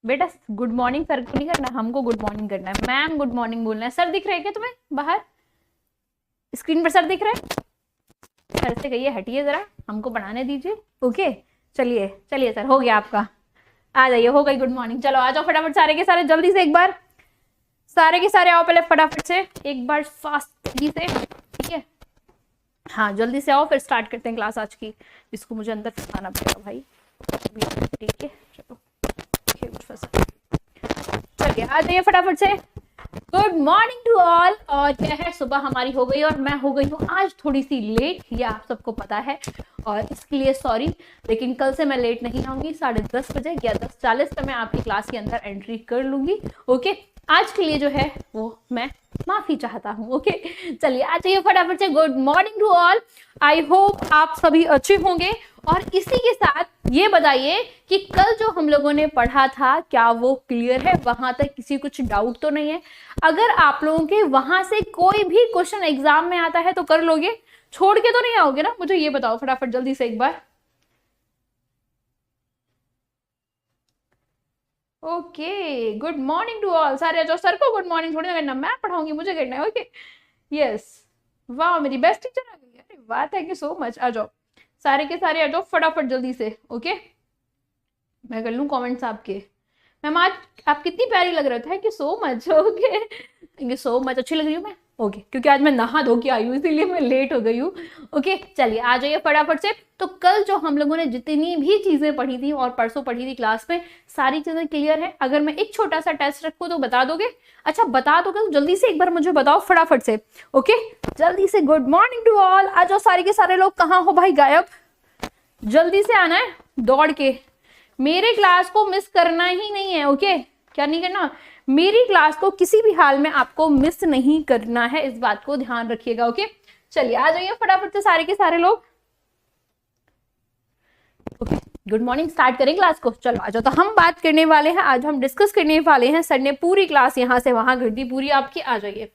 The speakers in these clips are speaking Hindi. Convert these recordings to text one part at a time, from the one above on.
बेटा गुड मॉर्निंग सर को नहीं करना, हमको गुड मॉर्निंग करना है। मैम गुड मॉर्निंग बोलना है। सर दिख रहे हैं क्या तुम्हें बाहर स्क्रीन पर? सर दिख रहे हैं? सर से कहिए हटिए जरा, हमको पढ़ाने दीजिए। ओके चलिए चलिए सर, हो गया आपका। आ जाइए, हो गई गुड मॉर्निंग। चलो आ जाओ फटाफट सारे के सारे, जल्दी से एक बार सारे के सारे आओ पहले फटाफट से, एक बार फास्ट तेजी से, ठीक है? हाँ जल्दी से आओ, फिर स्टार्ट करते हैं क्लास आज की। इसको मुझे अंदर फंसाना पड़ेगा भाई, ठीक है? चलो चलिए आ जाइए फटाफट से। Good morning to all. और क्या है, सुबह हमारी हो गई और मैं हो गई हूँ आज थोड़ी सी लेट, ये आप सबको पता है और इसके लिए सॉरी। लेकिन कल से मैं लेट नहीं आऊंगी, 10:30 बजे या 10:40 पे मैं आपकी क्लास के अंदर एंट्री कर लूंगी। ओके, आज के लिए जो है वो मैं माफी चाहता हूँ। ओके चलिए आ जाइए फटाफट से। Good morning to all, I hope आप सभी अच्छे होंगे। और इसी के साथ ये बताइए कि कल जो हम लोगों ने पढ़ा था क्या वो क्लियर है? वहां तक किसी कुछ डाउट तो नहीं है? अगर आप लोगों के वहां से कोई भी क्वेश्चन एग्जाम में आता है तो कर लोगे, छोड़ के तो नहीं आओगे ना? मुझे ये बताओ फटाफट जल्दी से एक बार। Okay good morning to all, सारे जो सर को गुड मॉर्निंग थोड़ी ना करना, मैं पढ़ाऊंगी, मुझे करना है। ओके यस, वाह मेरी बेस्ट टीचर आ गई। अरे वाह, थैंक यू सो मच। आ जाओ सारे के सारे, आ जाओ फटाफट जल्दी से। ओके मैं कर लूँ कमेंट्स आपके। मैम आज आप कितनी प्यारी लग रहे थे, thank you so much. Okay thank you so much, अच्छी लग रही हूँ मैं। ओके क्योंकि आज मैं नहा धो के आई हूँ इसीलिए मैं लेट हो गई हूँ। ओके चलिए आ जाइए फटाफट से। तो कल जो हम लोगों ने जितनी भी चीजें पढ़ी थी और परसों पढ़ी थी क्लास में, सारी चीजें क्लियर है? अगर मैं एक छोटा सा टेस्ट रखूँ तो बता दोगे? अच्छा बता दोगे तो जल्दी से एक बार मुझे बताओ फटाफट से। ओके जल्दी से गुड मॉर्निंग टू ऑल। आ जाओ सारे के सारे लोग, कहाँ हो भाई गायब? जल्दी से आना है दौड़ के, मेरे क्लास को मिस करना ही नहीं है। ओके क्या नहीं करना? मेरी क्लास को किसी भी हाल में आपको मिस नहीं करना है, इस बात को ध्यान रखिएगा। ओके चलिए आ जाइए फटाफट से सारे के सारे लोग। ओके गुड मॉर्निंग, स्टार्ट करें क्लास को। चलो आ जाओ। तो हम बात करने वाले हैं, आज हम डिस्कस करने वाले हैं, सर ने पूरी क्लास यहाँ से वहां कर दी पूरी आपकी। आ जाइए,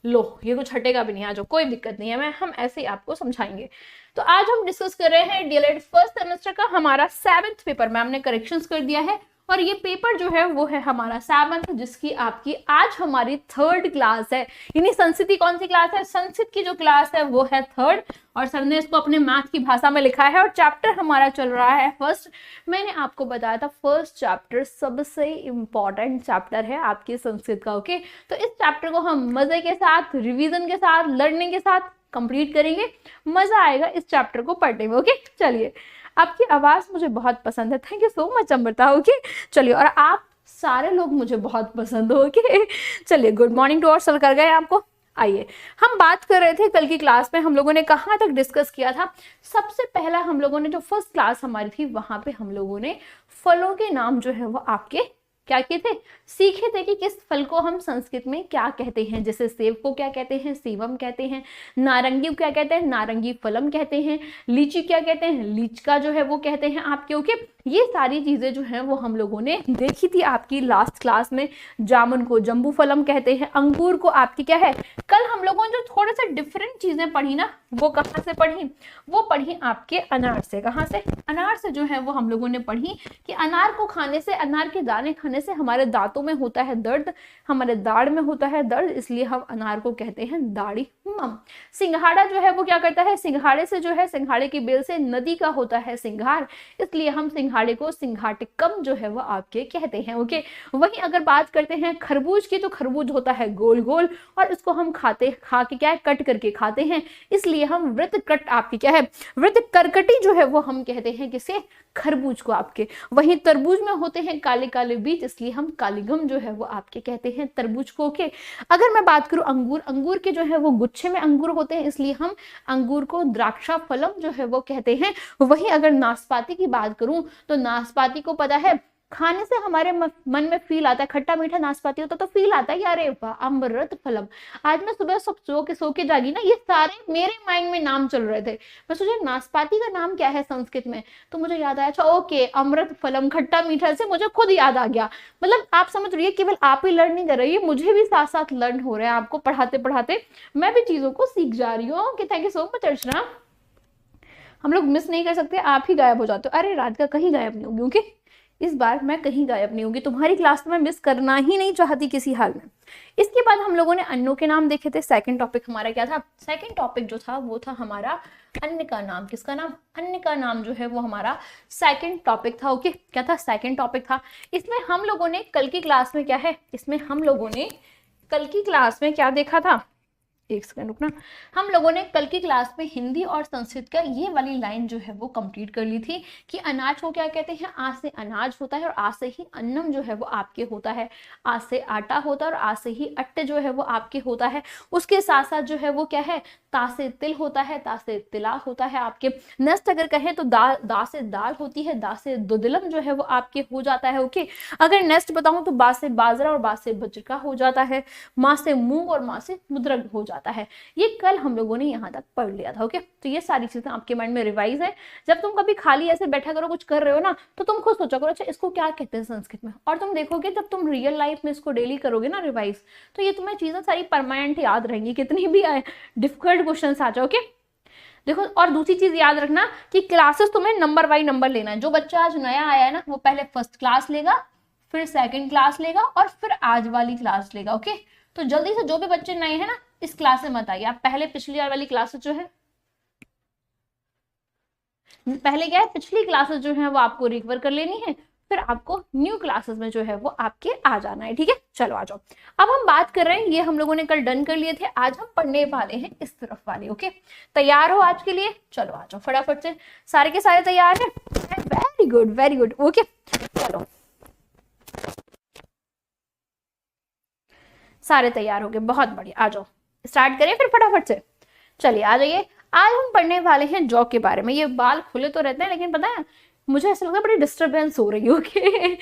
लो ये कुछ हटेगा भी नहीं, आ जाओ कोई दिक्कत नहीं है, मैं हम ऐसे ही आपको समझाएंगे। तो आज हम डिस्कस कर रहे हैं डीएलएड फर्स्ट सेमेस्टर का हमारा 7th पेपर। मैम ने करेक्शंस कर दिया है और ये पेपर जो है वो है हमारा 7th, जिसकी आपकी आज हमारी 3rd क्लास है। यानी संस्कृत की कौन सी क्लास है? संस्कृत की जो क्लास है वो है 3rd, और सर ने इसको अपने मैथ की भाषा में लिखा है और चैप्टर हमारा चल रहा है फर्स्ट। मैंने आपको बताया था फर्स्ट चैप्टर सबसे इंपॉर्टेंट चैप्टर है आपके संस्कृत का। ओके तो इस चैप्टर को हम मजे के साथ, रिवीजन के साथ, लर्निंग के साथ कंप्लीट करेंगे। मजा आएगा इस चैप्टर को पढ़ने में। ओके चलिए, आपकी आवाज मुझे बहुत पसंद है, thank you so much Amrita. Okay चलिए, और आप सारे लोग मुझे बहुत पसंद हो। ओके चलिए गुड मॉर्निंग टू ऑल, सर कर गए आपको। आइए हम बात कर रहे थे कल की क्लास में, हम लोगों ने कहाँ तक डिस्कस किया था? सबसे पहला हम लोगों ने जो फर्स्ट क्लास हमारी थी वहां पे हम लोगों ने फलों के नाम जो है वो आपके क्या किए थे? सीखे थे कि किस फल को हम संस्कृत में क्या कहते हैं। जैसे सेब को क्या कहते हैं? सेवम कहते हैं। नारंगी को क्या कहते हैं? नारंगी फलम कहते हैं। लीची क्या कहते हैं? लीचका जो है वो कहते हैं आपके। ओके ये सारी चीजें जो हैं वो हम लोगों ने देखी थी आपकी लास्ट क्लास में। जामुन को जम्बू फलम कहते हैं। अंगूर को आपकी क्या है? कल हम लोगों ने जो थोड़े से डिफरेंट चीजें पढ़ी ना, वो कहाँ से पढ़ी? वो पढ़ी आपके अनार से। कहाँ से? अनार से जो है वो हम लोगों ने पढ़ी कि अनार को खाने से, अनार के दाने खाने से हमारे दांतों में होता है दर्द, हमारे दाढ़ में होता है दर्द, इसलिए हम अनार को कहते हैं दाढ़ी मम। सिंघाड़ा जो है वो क्या करता है? सिंघाड़े से जो है, सिंघाड़े की बेल से नदी का होता है सिंघार, इसलिए हम सिंघाड़े को सिंघाटिकम जो है वो आपके कहते हैं। ओके वहीं अगर बात करते हैं खरबूज की, तो खरबूज होता है गोल गोल और इसको हम खा के क्या है? कट करके खाते हैं, इसलिए हम वृत्त कट आपकी क्या है? वृत्त करकटी जो है वो हम कहते हैं किसे? खरबूज को आपके। वहीं तरबूज में होते हैं काले काले बीज, इसलिए हम कालीगम जो है वो आपके कहते हैं तरबूज को। ओके अगर मैं बात करूं अंगूर, अंगूर के जो है वो गुच्छे में अंगूर होते हैं, इसलिए हम अंगूर को द्राक्षा फलम जो है वो कहते हैं। वहीं अगर नाशपाती की बात करूं तो नाशपाती को पता है खाने से हमारे मन में फील आता है, खट्टा मीठा नाशपाती होता तो फील आता है यार वाह अमृत फलम। आज मैं सुबह सब सो के जागी ना, ये सारे मेरे माइंड में नाम चल रहे थे। मैं सोचा नाशपाती का नाम क्या है संस्कृत में, तो मुझे याद आया अच्छा ओके अमृत फलम खट्टा मीठा, से मुझे खुद याद आ गया। मतलब आप समझ रही है, केवल आप ही लर्न नहीं कर रही है, मुझे भी साथ साथ लर्न हो रहा है। आपको पढ़ाते पढ़ाते मैं भी चीजों को सीख जा रही हूँ। Okay thank you so much Archana. हम लोग मिस नहीं कर सकते, आप ही गायब हो जाते हो। अरे राधिका कहीं गायब नहीं होगी। ओके इस बार मैं कहीं गायब नहीं होगी, तुम्हारी क्लास तो मैं मिस करना ही नहीं चाहती किसी हाल में। इसके बाद हम लोगों ने अन्यों के नाम देखे थे। सेकंड टॉपिक हमारा क्या था? सेकंड टॉपिक जो था वो था हमारा अन्य का नाम। किसका नाम? अन्य का नाम जो है वो हमारा सेकंड टॉपिक था। ओके, क्या था? सेकंड टॉपिक था। इसमें हम लोगों ने कल की क्लास में क्या है, इसमें हम लोगों ने कल की क्लास में क्या देखा था? एक सेकंड रुकना। हम लोगों ने कल की क्लास में हिंदी और संस्कृत का ये वाली लाइन जो है वो कंप्लीट कर ली थी कि अनाज को क्या कहते हैं? आ से अनाज होता है और आ से ही अन्नम जो है वो आपके होता है। आ से आटा होता है और आ से ही अट्ट जो है वो आपके होता है। उसके साथ साथ जो है वो क्या है? ता से तिल होता है, ता से तिला होता है आपके। नेक्स्ट अगर कहें तो दा से दाल होती है, दा से दुदलम जो है वो आपके हो जाता है। ओके, अगर नेक्स्ट बताऊं तो बा से बाजरा और बा से बज्र हो जाता है। माँ से मूंग और माँ से मुद्रक हो जाता है। ये कल हम लोगों ने यहाँ तक पढ़ लिया था। ओके, तो ये सारी चीजें आपके माइंड में रिवाइज है। जब तुम कभी खाली ऐसे बैठा करो, कुछ कर रहे हो ना, तो तुम खुद सोचा करो अच्छा इसको क्या कहते हैं संस्कृत में, और तुम देखोगे जब तुम रियल लाइफ में इसको डेली करोगे ना रिवाइज, तो ये तुम्हें चीजें सारी परमानेंट याद रहेंगी, कितनी भी डिफिकल्ट क्वेश्चन आ जाओ। ओके, देखो, और दूसरी चीज याद रखना कि क्लासेस तुम्हें नंबर बाई नंबर लेना है। जो बच्चा आज नया आया है ना, वो पहले फर्स्ट क्लास लेगा, फिर सेकंड क्लास लेगा और फिर आज वाली क्लास लेगा। ओके, तो जल्दी से जो भी बच्चे नए हैं ना, इस क्लास में मत आइए। आप पहले पिछली वाली क्लासेस जो है, पहले क्या है, पिछली क्लासेस जो है वो आपको रिकवर कर लेनी है, फिर आपको न्यू क्लासेस में जो है वो आपके आ जाना है। ठीक है, चलो आ जाओ। अब हम बात कर रहे हैं, ये हम लोगों ने कल डन कर लिए थे, आज हम पढ़ने वाले हैं इस तरफ वाले। ओके, तैयार हो आज के लिए? चलो आ जाओ फटाफट से। सारे के सारे तैयार हैं? Very good, very good. Okay, चलो सारे तैयार हो गए, बहुत बढ़िया। आ जाओ, स्टार्ट करिए फिर फटाफट से। चलिए आ जाइए। आज हम पढ़ने वाले हैं जौ के बारे में। ये बाल खुले तो रहते हैं, लेकिन पता है मुझे ऐसा लगता है बड़ी डिस्टरबेंस हो रही है। ओके,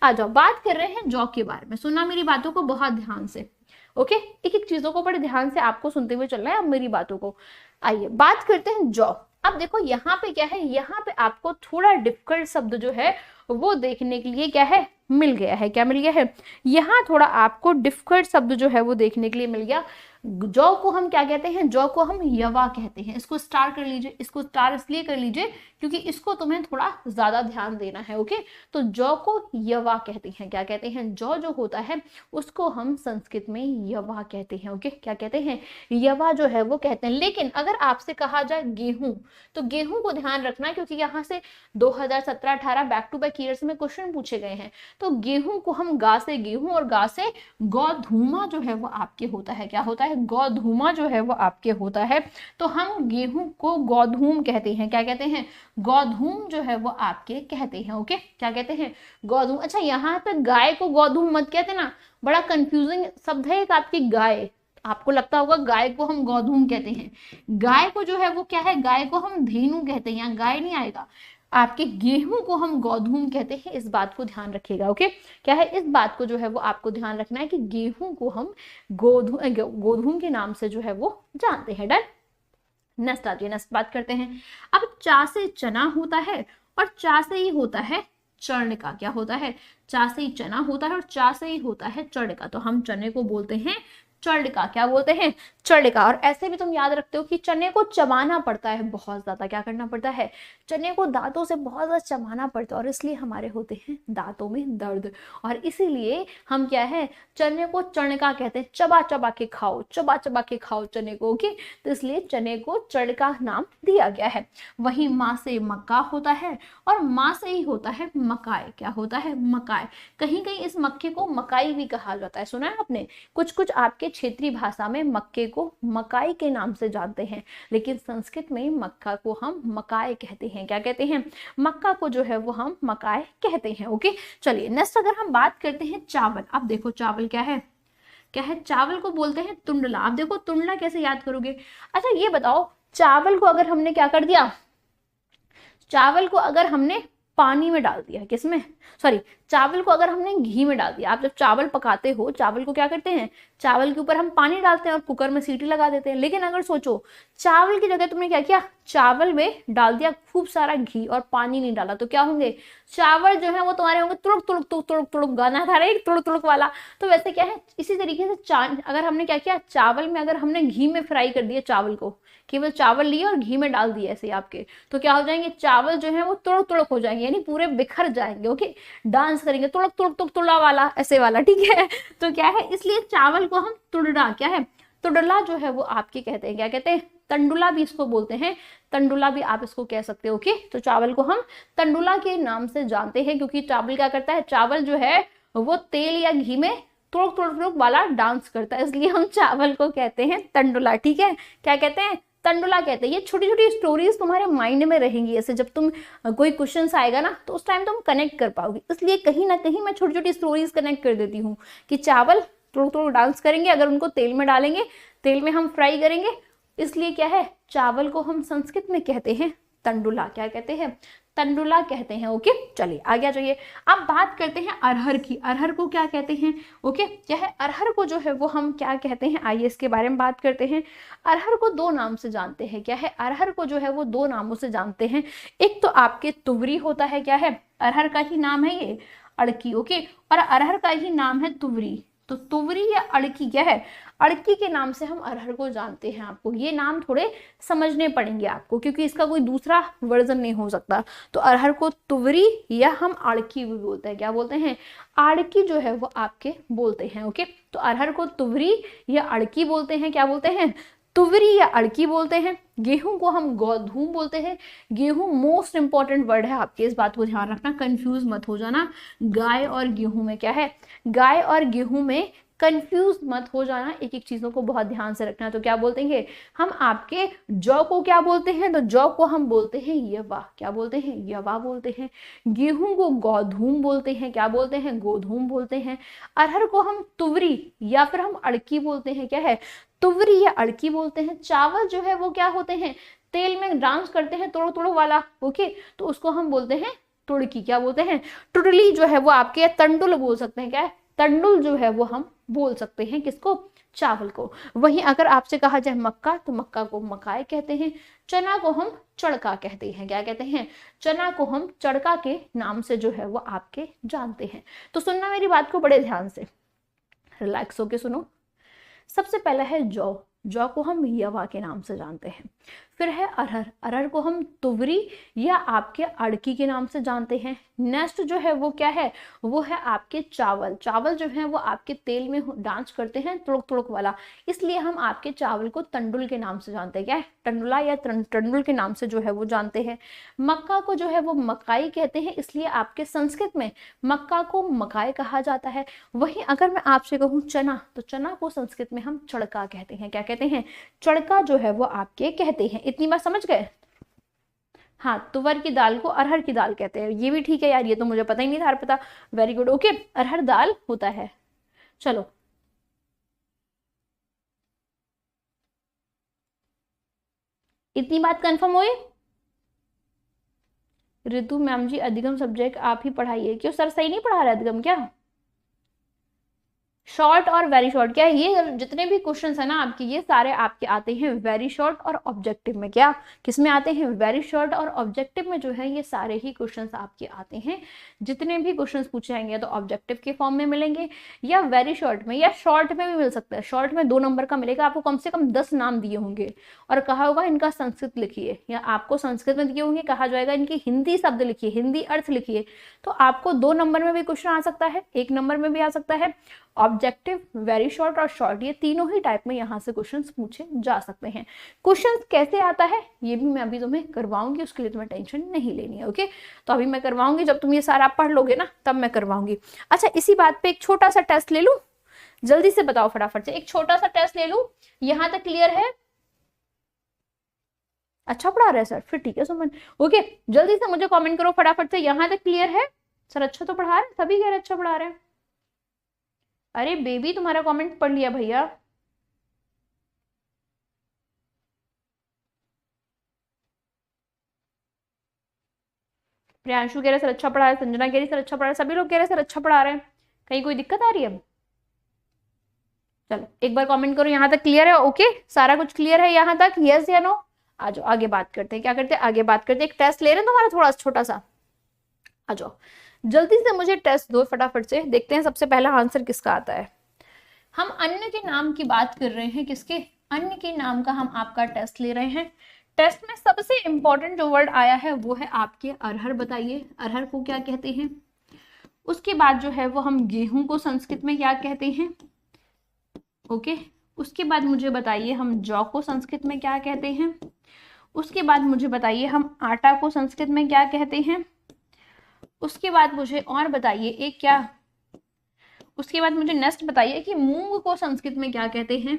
आ जाओ, बात कर रहे हैं जौ के बारे में। सुनना मेरी बातों को बहुत ध्यान से। ओके, एक एक चीजों को बड़े ध्यान से आपको सुनते हुए चलना है, अब मेरी बातों को। आइए बात करते हैं जौ। अब देखो यहाँ पे क्या है, यहाँ पे आपको थोड़ा डिफिकल्ट शब्द जो है वो देखने के लिए क्या है, मिल गया है। क्या मिल गया है? यहाँ थोड़ा आपको डिफिकल्ट शब्द जो है वो देखने के लिए मिल गया। जौ को हम क्या कहते हैं? जौ को हम यवा कहते हैं। इसको स्टार कर लीजिए, इसको स्टार इसलिए कर लीजिए क्योंकि इसको तुम्हें थोड़ा ज्यादा ध्यान देना है। ओके, तो जौ को यवा कहते हैं। क्या कहते हैं? जौ जो होता है उसको हम संस्कृत में यवा कहते हैं। ओके, क्या कहते हैं? यवा जो है वो कहते हैं। लेकिन अगर आपसे कहा जाए गेहूं, तो गेहूं को ध्यान रखना, क्योंकि यहाँ से 2017-18 बैक टू बैक ईयर्स में क्वेश्चन पूछे गए हैं। तो गेहूं को हम गा से गेहूं और गा से गौधूमा जो है वो आपके होता है। क्या होता है? गौधूमा जो है वो आपके होता है। तो हम गेहूं को गौधूम कहते हैं। क्या कहते हैं? गौधूम जो है वो आपके कहते हैं। ओके, क्या कहते हैं? गौधूम। अच्छा, यहाँ पे गाय को गौधूम मत कहते ना, बड़ा कंफ्यूजिंग शब्द है एक आपकी गाय। आपको लगता होगा गाय को हम गौधूम कहते हैं, गाय को जो है वो क्या है, गाय को हम धेनु कहते हैं। यहाँ गाय नहीं आएगा आपके। गेहूं को हम गौधूम कहते हैं, इस बात को ध्यान रखिएगा। ओके, क्या है, इस बात को जो है वो आपको ध्यान रखना है कि गेहूं को हम गोधूम के नाम से जो है वो जानते हैं। डन। नेक्स्ट आइए, नेक्स्ट बात करते हैं। अब चा से चना होता है और चा से ही होता है चर्ण का। क्या होता है? चा से ही चना होता है और चा से ही होता है चढ़ का। तो हम चने को बोलते हैं चढ़ का। क्या बोलते हैं? चढ़ का। और ऐसे भी तुम याद रखते हो कि चने को चबाना पड़ता है बहुत ज्यादा। क्या करना पड़ता है? चने को दांतों से बहुत ज्यादा चबाना पड़ता है, और इसलिए हमारे होते हैं दांतों में दर्द। और इसीलिए हम क्या है, चने को चणका कहते हैं। चबा चबा के खाओ, चबा चबा के खाओ चने को। ओके, तो इसलिए चने को चढ़का नाम दिया गया है। वही माँ से मक्का होता है और माँ से ही होता है मकाई। क्या होता है? मकाई। कहीं कहीं इस मक्के को मकाई भी कहा जाता है, सुना है आपने? कुछ कुछ आपके क्षेत्रीय भाषा में मक्के को मकाई के नाम से जानते हैं, लेकिन संस्कृत में मक्का को हम मकाई कहते हैं। क्या कहते हैं? मक्का को जो है वो हम मकाई कहते हैं। ओके, चलिए नेक्स्ट अगर हम बात करते हैं चावल। अब देखो चावल क्या है, क्या है? चावल को बोलते हैं तुंडला। अब देखो तुंडला कैसे याद करोगे? अच्छा ये बताओ, चावल को अगर हमने क्या कर दिया, चावल को अगर हमने पानी में डाल दिया, किसमें, सॉरी, चावल को अगर हमने घी में डाल दिया। आप जब चावल पकाते हो, चावल को क्या करते हैं, चावल के ऊपर हम पानी डालते हैं और कुकर में सीटी लगा देते हैं। लेकिन अगर सोचो चावल की जगह तुमने क्या किया, चावल में डाल दिया खूब सारा घी और पानी नहीं डाला, तो क्या होंगे? चावल जो है वो तुम्हारे होंगे तुड़ुक तुड़ुक तुड़ुक तुड़ुक तुड़ुक, गाना था एक तुड़ुक तुड़ुक वाला। तो वैसे क्या है, इसी तरीके से अगर हमने क्या किया, चावल में अगर हमने घी में फ्राई कर दिया चावल को, केवल चावल लिए और घी में डाल दिए ऐसे आपके, तो क्या हो जाएंगे? चावल जो है वो तुड़ुक तुड़ुक हो जाएंगे। यानी पूरे बिखर जाएंगे। ओके, डांस करेंगे तुड़क तुड़क तुड़क तुड़ा वाला, ऐसे वाला, ठीक है। तो क्या है, इसलिए चावल को हम तुड़ला, क्या है, तुड़ला जो है वो आपके कहते हैं, क्या कहते हैं, तंडुला भी इसको बोलते हैं, तंडुला भी आप इसको कह सकते हो। ओके, तो चावल को हम तंडुला के नाम से जानते हैं, क्योंकि चावल क्या करता है, चावल जो है वो तेल या घी में तुड़क तुड़क तुड़क वाला डांस करता है, इसलिए हम चावल को कहते हैं तंडुला, ठीक है। क्या कहते हैं, तंडुला कहते हैं। ये छोटी छोटी स्टोरीज तुम्हारे माइंड में रहेंगी, ऐसे जब तुम कोई क्वेश्चन आएगा ना तो उस टाइम तुम कनेक्ट कर पाओगे, इसलिए कहीं ना कहीं मैं छोटी छोटी स्टोरीज कनेक्ट कर देती हूँ कि चावल तुड़क तुड़क डांस करेंगे अगर उनको तेल में डालेंगे, तेल में हम फ्राई करेंगे, इसलिए क्या है, चावल को हम संस्कृत में कहते हैं तंडुला, क्या कहते हैं, तंडुला कहते हैं। ओके, चलिए आगे आ जाइए। अब बात करते हैं अरहर की। अरहर को क्या कहते हैं, ओके, क्या है, अरहर को जो है वो हम क्या कहते हैं, आइए इसके बारे में बात करते हैं। अरहर को दो नाम से जानते हैं, क्या है, अरहर को जो है वो दो नामों से जानते हैं। एक तो आपके तुवरी होता है, क्या है, अरहर का ही नाम है ये अड़की, ओके, और अरहर का ही नाम है तुवरी। तो तुवरी या अड़की क्या है, अड़की के नाम से हम अरहर को जानते हैं। आपको ये नाम थोड़े समझने पड़ेंगे आपको, क्योंकि इसका कोई दूसरा वर्जन नहीं हो सकता। तो अरहर को तुवरी या हम अड़की भी बोलते हैं, क्या बोलते हैं, आड़की जो है वो आपके बोलते हैं। ओके, तो अरहर को तुवरी या अड़की बोलते हैं, क्या बोलते हैं, तुवरी या अड़की बोलते हैं। गेहूं को हम गोधूम बोलते हैं। गेहूं मोस्ट इंपॉर्टेंट वर्ड है आपके, इस बात को ध्यान रखना, कंफ्यूज मत हो जाना। गाय और गेहूं में क्या है, गाय और गेहूं में कंफ्यूज मत हो जाना, एक एक चीजों को बहुत ध्यान से रखना। तो क्या बोलते हैं हम आपके, जौ को क्या बोलते हैं, तो जौ को हम बोलते हैं यवा, क्या बोलते हैं, यवा बोलते हैं। गेहूं को गोधूम बोलते हैं, क्या बोलते हैं, गोधूम बोलते हैं। अरहर को हम तुवरी या फिर हम अड़की बोलते हैं, क्या है, तुवरी या अड़की बोलते हैं। चावल जो है वो क्या होते हैं, तेल में डांस करते हैं तुड़ो तुड़ो वाला, ओके, तो उसको हम बोलते हैं तुड़की, क्या बोलते हैं, टुडली जो है वो आपके, तंडुल बोल सकते हैं, क्या है, तंडुल जो है वो हम बोल सकते हैं, किसको, चावल को। वहीं अगर आपसे कहा जाए मक्का, तो मक्का को मकाई कहते हैं। चना को हम चड़का कहते हैं, क्या कहते हैं, चना को हम चड़का के नाम से जो है वो आपके जानते हैं। तो सुनना मेरी बात को बड़े ध्यान से, रिलैक्स होके सुनो। सबसे पहला है जौ, जौ को हम यवा के नाम से जानते हैं। फिर है अरहर, अरहर को हम तुवरी या आपके अड़की के नाम से जानते हैं। नेक्स्ट जो है वो क्या है, वो है आपके चावल, चावल जो है वो आपके तेल में डांस करते हैं तुड़क तुड़क वाला, इसलिए हम आपके चावल को तंडुल के नाम से जानते हैं, क्या है, टंडुला या तंडुल के नाम से जो है वो जानते हैं। मक्का को जो है वो मकाई कहते हैं, इसलिए आपके संस्कृत में मक्का को मकाई कहा जाता है। वहीं अगर मैं आपसे कहूँ चना, तो चना को संस्कृत में हम चड़का कहते हैं, क्या कहते हैं, चड़का जो है वो आपके कहते हैं। इतनी बात समझ गए। हाँ, तुवर की दाल को अरहर की दाल कहते हैं, ये भी ठीक है यार, ये तो मुझे पता ही नहीं था, पता, वेरी गुड। ओके, अरहर दाल होता है। चलो इतनी बात कंफर्म हुई। ऋतु मैम जी, अधिगम सब्जेक्ट आप ही पढ़ाइए। क्यों सर, सही नहीं पढ़ा रहे अधिगम क्या? शॉर्ट और वेरी शॉर्ट, क्या है, ये जितने भी क्वेश्चंस है ना आपके, ये सारे आपके आते हैं वेरी शॉर्ट और ऑब्जेक्टिव में। क्या किस में आते हैं, वेरी शॉर्ट और ऑब्जेक्टिव में जो है ये सारे ही क्वेश्चंस आपके आते हैं। जितने भी क्वेश्चंस पूछे जाएंगे तो ऑब्जेक्टिव के फॉर्म में मिलेंगे या वेरी शॉर्ट में, या शॉर्ट में भी मिल सकता है। शॉर्ट में 2 नंबर का मिलेगा, आपको कम से कम 10 नाम दिए होंगे और कहा होगा इनका संस्कृत लिखिए, या आपको संस्कृत में दिए होंगे, कहा जाएगा इनकी हिंदी शब्द लिखिए, हिंदी अर्थ लिखिए। तो आपको 2 नंबर में भी क्वेश्चन आ सकता है, 1 नंबर में भी आ सकता है। ऑब्जेक्टिव, वेरी शॉर्ट और शॉर्ट, ये तीनों ही टाइप में यहाँ से क्वेश्चंस पूछे जा सकते हैं। क्वेश्चंस कैसे आता है ये भी मैं अभी तुम्हें करवाऊंगी, उसके लिए तुम्हें टेंशन नहीं लेनी है। ओके, तो अभी मैं करवाऊंगी, जब तुम ये सारा पढ़ लोगे ना तब मैं करवाऊंगी। अच्छा, इसी बात पे एक छोटा सा टेस्ट ले लूं, जल्दी से बताओ फटाफट से, एक छोटा सा टेस्ट ले लूं, यहाँ तक क्लियर है? अच्छा पढ़ा रहे सर, फिर ठीक है सुमन। ओके, जल्दी से मुझे कमेंट करो फटाफट से, यहाँ तक क्लियर है? सर अच्छा तो पढ़ा रहे, सभी कह रहे अच्छा पढ़ा रहे हैं। अरे बेबी, तुम्हारा कमेंट पढ़ लिया भैया। प्रियांशु कह रहे सर अच्छा पढ़ा रहे, संजना कह रही सर अच्छा पढ़ा रहे, सभी लोग कह रहे सर अच्छा पढ़ा रहे हैं। कहीं कोई दिक्कत आ रही है? चलो एक बार कमेंट करो, यहाँ तक क्लियर है? ओके, सारा कुछ क्लियर है यहाँ तक, यस या नो? आ जाओ आगे बात करते हैं, क्या करते हैं आगे बात करते हैं। एक टेस्ट ले रहे हैं तुम्हारा थोड़ा छोटा सा, आ जाओ जल्दी से मुझे टेस्ट दो फटाफट से, देखते हैं सबसे पहला आंसर किसका आता है। हम अन्न के नाम की बात कर रहे हैं, किसके, अन्न के नाम का हम आपका टेस्ट ले रहे हैं। टेस्ट में सबसे इंपॉर्टेंट जो वर्ड आया है वो है आपके अरहर। बताइए अरहर को क्या कहते हैं। उसके बाद जो है वो हम गेहूं को संस्कृत में क्या कहते हैं। ओके, उसके बाद मुझे बताइए हम जौ को संस्कृत में क्या कहते हैं। उसके बाद मुझे बताइए हम आटा को संस्कृत में क्या कहते हैं। उसके बाद मुझे और बताइए एक क्या, उसके बाद मुझे नेक्स्ट बताइए कि मूंग को संस्कृत में क्या कहते हैं।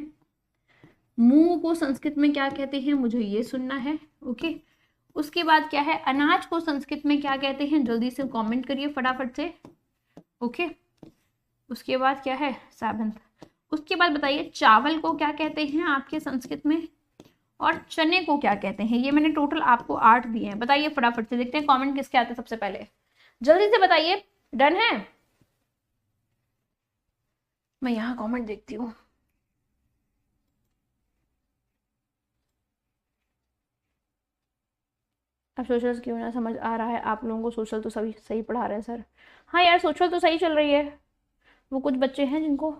मूंग को संस्कृत में क्या कहते हैं, मुझे ये सुनना है। ओके, उसके बाद क्या है, अनाज को संस्कृत में क्या कहते हैं, जल्दी से कमेंट करिए फटाफट से। ओके, उसके बाद क्या है, 7। उसके बाद बताइए चावल को क्या कहते हैं आपके संस्कृत में, और चने को क्या कहते हैं। ये मैंने टोटल आपको 8 दिए हैं। बताइए फटाफट से, देखते हैं कमेंट किसके आते हैं सबसे पहले, जल्दी से बताइए। डन है, मैं यहाँ कमेंट देखती हूँ। अब सोशल क्यों ना समझ आ रहा है आप लोगों को, सोशल तो सभी सही पढ़ा रहे हैं सर। हाँ यार सोशल तो सही चल रही है, वो कुछ बच्चे हैं जिनको,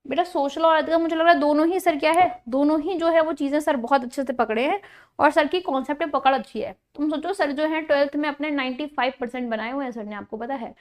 बेटा सोशल और का मुझे लग रहा है दोनों ही सर क्या है, दोनों ही जो है वो चीजें सर बहुत अच्छे से पकड़े हैं, और सर की कॉन्सेप्ट पकड़ अच्छी है। तुम सोचो सर जो है 12th में अपने 95% बनाए हुए हैं सर ने, आपको पता है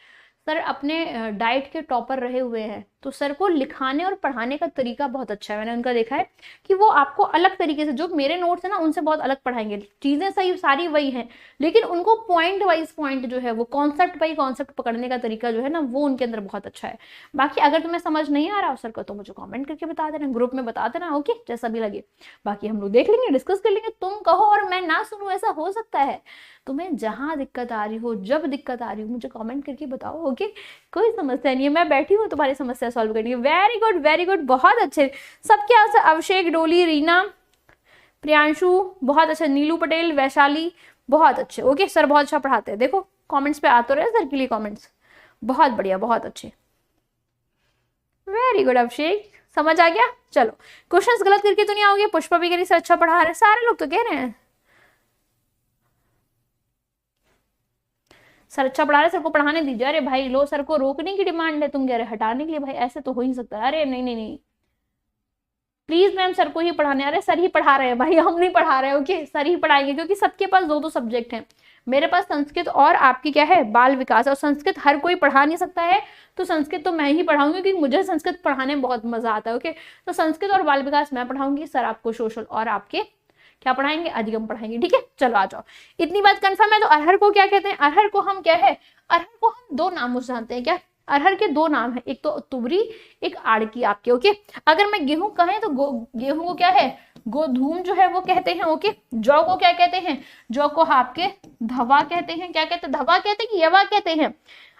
सर अपने डाइट के टॉपर रहे हुए हैं, तो सर को लिखाने और पढ़ाने का तरीका बहुत अच्छा है। मैंने उनका देखा है कि वो आपको अलग तरीके से, जो मेरे नोट्स है ना उनसे बहुत अलग पढ़ाएंगे, चीजें सही सारी वही हैं, लेकिन उनको पॉइंट वाइज पॉइंट जो है वो कॉन्सेप्ट बाई कॉन्सेप्ट पकड़ने का तरीका जो है ना वो उनके अंदर बहुत अच्छा है। बाकी अगर तुम्हें समझ नहीं आ रहा सर को तो मुझे कॉमेंट करके बता देना, ग्रुप में बता देना, ओके जैसा भी लगे। बाकी हम लोग देख लेंगे, डिस्कस कर लेंगे। तुम कहो और मैं ना सुनूं ऐसा हो सकता है, तुम्हें जहां दिक्कत आ रही हो, जब दिक्कत आ रही हो, मुझे कमेंट करके बताओ। ओके, कोई समस्या नहीं है, मैं बैठी हूँ तुम्हारी समस्या सॉल्व करनी है। वेरी गुड वेरी गुड, बहुत अच्छे सबके आंसर। अभिषेक, डोली, रीना, प्रियांशु बहुत अच्छा, नीलू पटेल, वैशाली बहुत अच्छे। ओके सर बहुत अच्छा पढ़ाते हैं, देखो कमेंट्स पे आ तो रहे सर के लिए कमेंट्स, बहुत बढ़िया बहुत अच्छे। वेरी गुड अभिषेक, समझ आ गया। चलो क्वेश्चंस गलत करके तो नहीं आओगे। पुष्पा भी कह रही सर अच्छा पढ़ा रहे, सारे लोग तो कह रहे हैं सर अच्छा पढ़ा रहे, सर को पढ़ाने दीजिए। अरे भाई लो, सर को रोकने की डिमांड है, तुम कह रहे हटाने के लिए, भाई ऐसे तो हो ही सकता है। अरे नहीं नहीं नहीं, प्लीज मैम सर को ही पढ़ाने आ रहे, सर ही पढ़ा रहे हैं भाई, हम नहीं पढ़ा रहे हैं। ओके सर ही पढ़ाएंगे, क्योंकि सबके पास दो सब्जेक्ट हैं। मेरे पास संस्कृत और आपकी क्या है, बाल विकास। और संस्कृत हर कोई पढ़ा नहीं सकता है, तो संस्कृत तो मैं ही पढ़ाऊंगी, क्योंकि मुझे संस्कृत पढ़ाने में बहुत मजा आता है। ओके, तो संस्कृत और बाल विकास मैं पढ़ाऊंगी, सर आपको सोशल और आपके क्या पढ़ाएंगे, अधिगम पढ़ाएंगे। ठीक है, चलो आ जाओ, इतनी बात कंफर्म है। तो अरहर को क्या कहते हैं, अरहर को हम क्या है, अरहर को हम 2 नामों से जानते हैं। क्या, अरहर के 2 नाम है, एक तो तुबरी, एक आड़की आपके। ओके, अगर मैं गेहूं कहें तो गेहूं को क्या है, गोधूम जो है वो कहते हैं। ओके, जौ को क्या कहते हैं, जौ को आपके धवा कहते हैं। क्या कहते हैं, धवा कहते हैं कि यवा कहते हैं।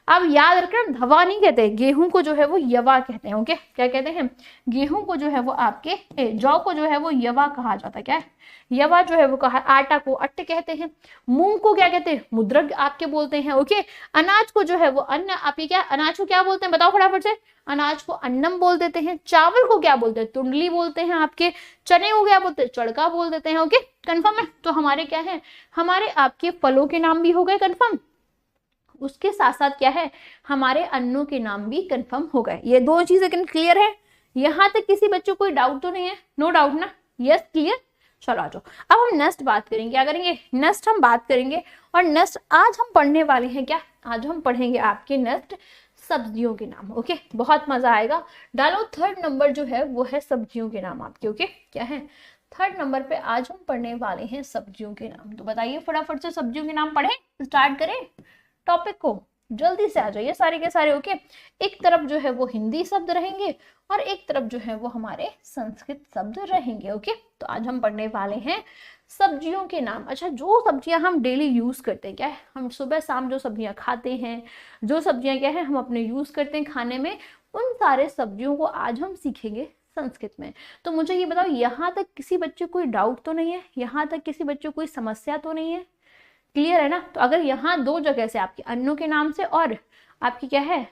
अब याद रखना, धवा नहीं कहते, गेहूं को जो है वो यवा कहते हैं। ओके, क्या कहते हैं, गेहूं को जो है वो आपके, जौ को जो है वो यवा कहा जाता है। क्या है, यवा जो है वो कहा, आटा को अट्ट कहते हैं। मूंग को क्या कहते हैं, मुद्रक आपके बोलते हैं। ओके, अनाज को जो है वो अन्न आपके, क्या अनाज को क्या बोलते हैं, बताओ फटाफट से। अनाज को अन्नम बोल देते हैं। चावल को क्या बोलते हैं, तुंडली बोलते हैं आपके। चने को क्या बोलते हैं, चड़का बोल देते हैं। ओके, कंफर्म है। तो हमारे क्या है, हमारे आपके फलों के नाम भी हो गए कंफर्म, उसके साथ साथ क्या है, हमारे अन्नों के नाम भी कंफर्म हो गए। ये 2 चीजें क्लियर है, यहां तक किसी बच्चों को कोई डाउट तो नहीं है, नो डाउट ना, यस क्लियर। चलो आ जाओ, अब हम नेक्स्ट बात करेंगे, क्या करेंगे, नेक्स्ट हम बात करेंगे। और नेक्स्ट आज हम पढ़ने वाले हैं क्या, आज हम पढ़ेंगे आपके नेक्स्ट सब्जियों के नाम। ओके, बहुत मजा आएगा। डालो 3rd नंबर जो है वो है सब्जियों के नाम आपके। ओके, क्या है 3rd नंबर पे आज हम पढ़ने वाले हैं सब्जियों के नाम। तो बताइए फटाफट से सब्जियों के नाम पढ़ें, स्टार्ट करें टॉपिक को, जल्दी से आ जाइए सारे के सारे। ओके, एक तरफ जो है वो हिंदी शब्द रहेंगे और एक तरफ जो है वो हमारे संस्कृत शब्द रहेंगे। ओके, तो आज हम पढ़ने वाले हैं सब्जियों के नाम। अच्छा, जो सब्जियां हम डेली यूज करते हैं, क्या है, हम सुबह शाम जो सब्जियां खाते हैं, जो सब्जियां क्या है हम अपने यूज करते हैं खाने में, उन सारे सब्जियों को आज हम सीखेंगे संस्कृत में। तो मुझे ये बताओ, यहाँ तक किसी बच्चे को कोई डाउट तो नहीं है, यहाँ तक किसी बच्चे को कोई समस्या तो नहीं है, क्लियर है ना। तो अगर यहाँ 2 जगह से आपके अन्नों के नाम से और आपकी क्या है,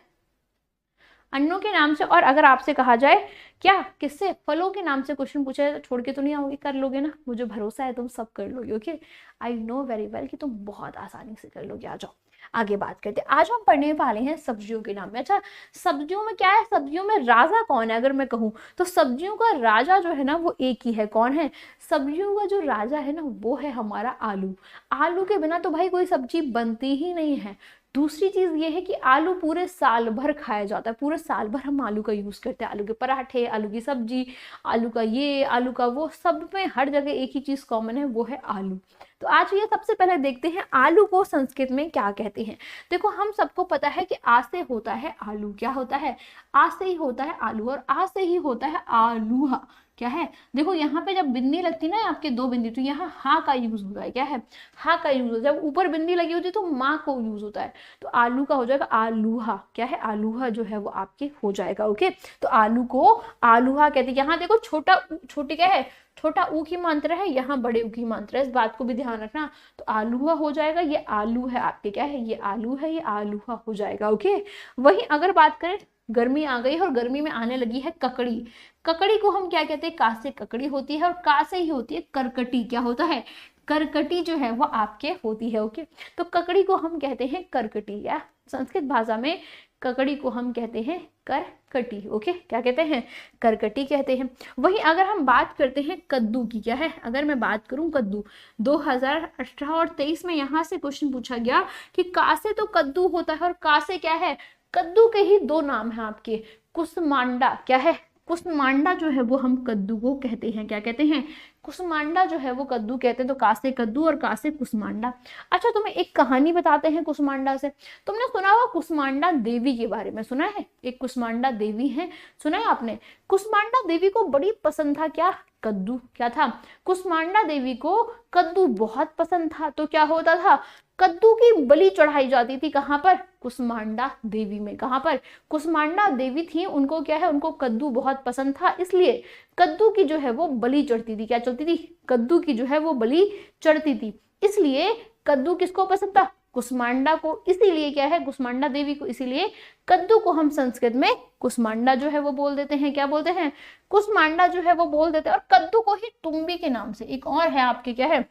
अन्नों के नाम से, और अगर आपसे कहा जाए क्या, किससे, फलों के नाम से क्वेश्चन पूछा है, तो छोड़ के तो नहीं आओगे, कर लोगे ना, मुझे भरोसा है तुम सब कर लोगे। Okay, I know very well कि तुम बहुत आसानी से कर लोगे। आ जाओ, आगे बात करते हैं। आज हम पढ़ने वाले हैं सब्जियों के नाम में। अच्छा, सब्जियों में क्या है, सब्जियों में राजा कौन है अगर मैं कहूँ तो सब्जियों का राजा जो है ना वो एक ही है। कौन है? सब्जियों का जो राजा है ना वो है हमारा आलू। आलू के बिना तो भाई कोई सब्जी बनती ही नहीं है। दूसरी चीज ये है कि आलू पूरे साल भर खाया जाता है, पूरे साल भर हम आलू का यूज करते हैं। आलू के पराठे, आलू की सब्जी, आलू का ये, आलू का वो, सब में हर जगह एक ही चीज कॉमन है, वो है आलू। तो आज ये सबसे पहले देखते हैं आलू को संस्कृत में क्या कहते हैं। देखो हम सबको पता है कि आ से होता है आलू। क्या होता है? आ से ही होता है आलू, और आ से ही होता है आलूहा। क्या है? देखो यहाँ पे जब बिंदी लगती है ना, आपके दो बिंदी, तो यहाँ हा का यूज होता है। क्या है? हा का यूज होता है। जब ऊपर बिंदी लगी होती है तो माँ को यूज होता है, तो आलू का हो जाएगा आलूहा। क्या है? आलूहा जो है वो आपके हो जाएगा। ओके, तो आलू को आलूहा कहते हैं। यहाँ देखो छोटा छोटी क्या है, छोटा ऊ की मात्रा है, यहाँ बड़े ऊ की मात्रा है, इस बात को भी ध्यान रखना। तो आलूहा हो जाएगा, ये आलू है आपके। क्या है? ये आलू है, ये आलूहा हो जाएगा। ओके, वही अगर बात करें, गर्मी आ गई है और गर्मी में आने लगी है ककड़ी। ककड़ी को हम क्या कहते हैं? का से ककड़ी होती है, और का से ही होती है करकटी। क्या होता है? करकटी जो है वो आपके होती है। ओके, तो ककड़ी को हम कहते हैं करकटी, या संस्कृत भाषा में ककड़ी को हम कहते हैं करकटी। ओके, क्या कहते हैं? करकटी कहते हैं। वही अगर हम बात करते हैं कद्दू की, क्या है, अगर मैं बात करूं कद्दू, 2018 और 23 में यहाँ से क्वेश्चन पूछा गया कि का से तो कद्दू होता है, और का से क्या है, कद्दू के ही दो नाम हैं आपके, कुसमांडा। क्या है? कुसमांडा जो है वो हम कद्दू को कहते हैं। क्या कहते हैं? कुसमांडा जो है वो कद्दू कहते हैं। तो का से कद्दू और का से कुसमांडा। अच्छा, तुम्हें एक कहानी बताते हैं कुसमांडा से। तुमने सुना होगा कुसमांडा देवी के बारे में, सुना है? एक कुसमांडा देवी है, सुना है आपने? कुसमांडा देवी को बड़ी पसंद था क्या? कद्दू। क्या था? कुसमांडा देवी को कद्दू बहुत पसंद था। तो क्या होता था? कद्दू की बलि चढ़ाई जाती थी। कहां पर? कुसमांडा देवी में। कहां पर? कुसमांडा देवी थी, उनको क्या है, उनको कद्दू बहुत पसंद था, इसलिए कद्दू की जो है वो बलि चढ़ती थी। क्या चढ़ती थी? कद्दू की जो है वो बलि चढ़ती थी। इसलिए कद्दू किसको पसंद था? कुसमांडा को। इसीलिए क्या है, कुसमांडा देवी को, इसीलिए कद्दू को हम संस्कृत में कुसमांडा जो है वो बोल देते हैं। क्या बोलते हैं? कुसमांडा जो है वो बोल देते हैं। और कद्दू को ही तुम्बी के नाम से एक और है आपके, क्या है,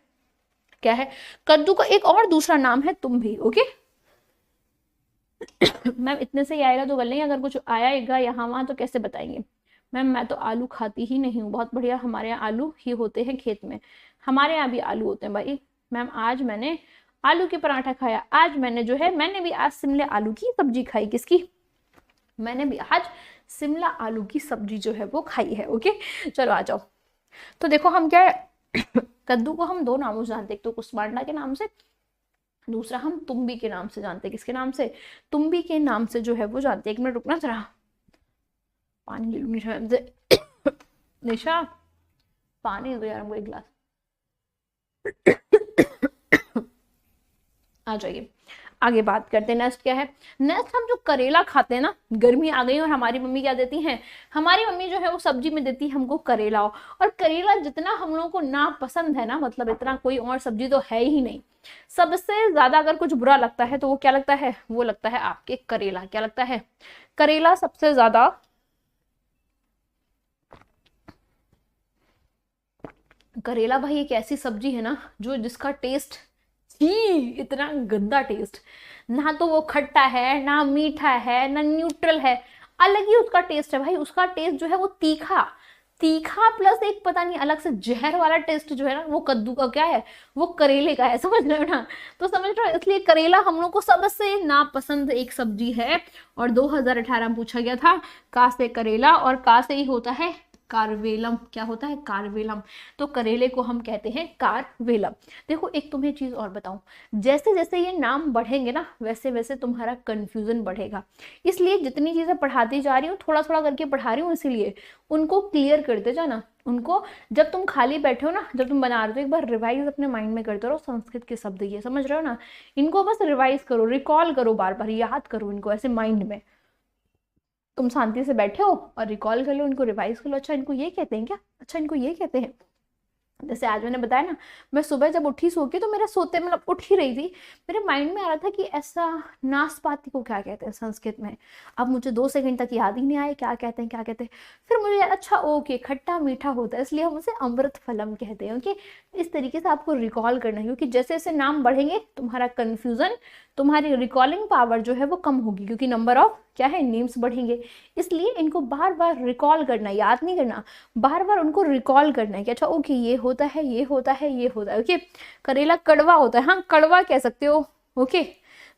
क्या है, कद्दू का एक और दूसरा नाम है तुम्भी। ओके मैम, इतने से ही आएगा तो गल नहीं, अगर कुछ आएगा यहाँ वहां तो कैसे बताएंगे? मैम मैं तो आलू खाती ही नहीं हूँ। बहुत बढ़िया, हमारे यहाँ आलू ही होते हैं खेत में, हमारे यहाँ भी आलू होते हैं भाई। मैम आज मैंने आलू के पराठा खाया, आज मैंने जो है, मैंने भी आज शिमला आलू की सब्जी खाई। किसकी? मैंने भी आज शिमला आलू की सब्जी जो है वो खाई है। ओके, चलो आ जाओ। तो देखो हम क्या है कद्दू को हम दो नामों से जानते हैं, एक तो कुसमांडा के नाम से, दूसरा हम तुम्बी के नाम से जानते हैं। किसके नाम से? तुम्बी के नाम से जो है वो जानते हैं। एक मिनट रुकना जरा, पानी ले लूंगी। निशा पानी दो यार हमको एक गिलास। आ जाइए, आगे बात करते हैं। नेक्स्ट क्या है? नेक्स्ट हम जो करेला खाते हैं ना, गर्मी आ गई और हमारी मम्मी क्या देती हैं, हमारी मम्मी जो है वो सब्जी में देती है हमको करेला। और करेला जितना हम लोगों को ना पसंद है ना, मतलब इतना कोई और सब्जी तो है ही नहीं, सबसे ज्यादा अगर कुछ बुरा लगता है तो वो क्या लगता है? वो लगता है आपके करेला। क्या लगता है? करेला सबसे ज्यादा, करेला भाई एक ऐसी सब्जी है ना जो, जिसका टेस्ट, छी, इतना गंदा टेस्ट, ना तो वो खट्टा है, ना मीठा है, ना न्यूट्रल है, अलग ही उसका टेस्ट है भाई। उसका टेस्ट जो है वो तीखा, तीखा प्लस एक पता नहीं अलग से जहर वाला टेस्ट जो है ना, वो कद्दू का क्या है, वो करेले का है। समझ रहे हो ना? तो समझ रहे हो, इसलिए करेला हम लोग को सबसे नापसंद एक सब्जी है। और 2018 में पूछा गया था का से करेला, और का से ही होता है कारवेलम। क्या होता है? कारवेलम। तो करेले को हम कहते हैं कारवेलम। देखो एक तुम्हें चीज और बताऊं, जैसे जैसे ये नाम बढ़ेंगे ना, वैसे वैसे तुम्हारा कंफ्यूजन बढ़ेगा। इसलिए जितनी चीजें पढ़ाती जा रही हूँ, थोड़ा थोड़ा करके पढ़ा रही हूँ, इसीलिए उनको क्लियर करते जाना। उनको जब तुम खाली बैठे हो ना, जब तुम बना रहे हो, तो एक बार रिवाइज अपने माइंड में करते रहो। संस्कृत के शब्द ये समझ रहे हो ना, इनको बस रिवाइज करो, रिकॉल करो, बार बार याद करो इनको ऐसे माइंड में। तुम शांति से बैठे हो और रिकॉल कर लो, इनको रिवाइज कर लो। अच्छा इनको ये कहते हैं क्या? अच्छा इनको ये कहते हैं। जैसे आज मैंने बताया ना, मैं सुबह जब उठी सो के तो मेरा सोते मतलब उठ ही रही थी, मेरे माइंड में आ रहा था कि ऐसा नाशपाती को क्या कहते हैं संस्कृत में। अब मुझे 2 सेकंड तक याद ही नहीं आया क्या कहते हैं क्या कहते हैं। फिर मुझे यार अच्छा ओके खट्टा मीठा होता है इसलिए हम उसे अमृत फलम कहते हैं। ओके, इस तरीके से आपको रिकॉल करना है, क्योंकि जैसे जैसे नाम बढ़ेंगे तुम्हारा कन्फ्यूजन, तुम्हारी रिकॉलिंग पावर जो है वो कम होगी, क्योंकि नंबर ऑफ क्या है नेम्स बढ़ेंगे। इसलिए इनको बार बार रिकॉल करना, याद नहीं करना, बार बार उनको रिकॉल करना है कि अच्छा ओके ये होता है ये होता है ये होता है। ओके, करेला कड़वा होता है, हाँ कड़वा कह सकते हो। ओके,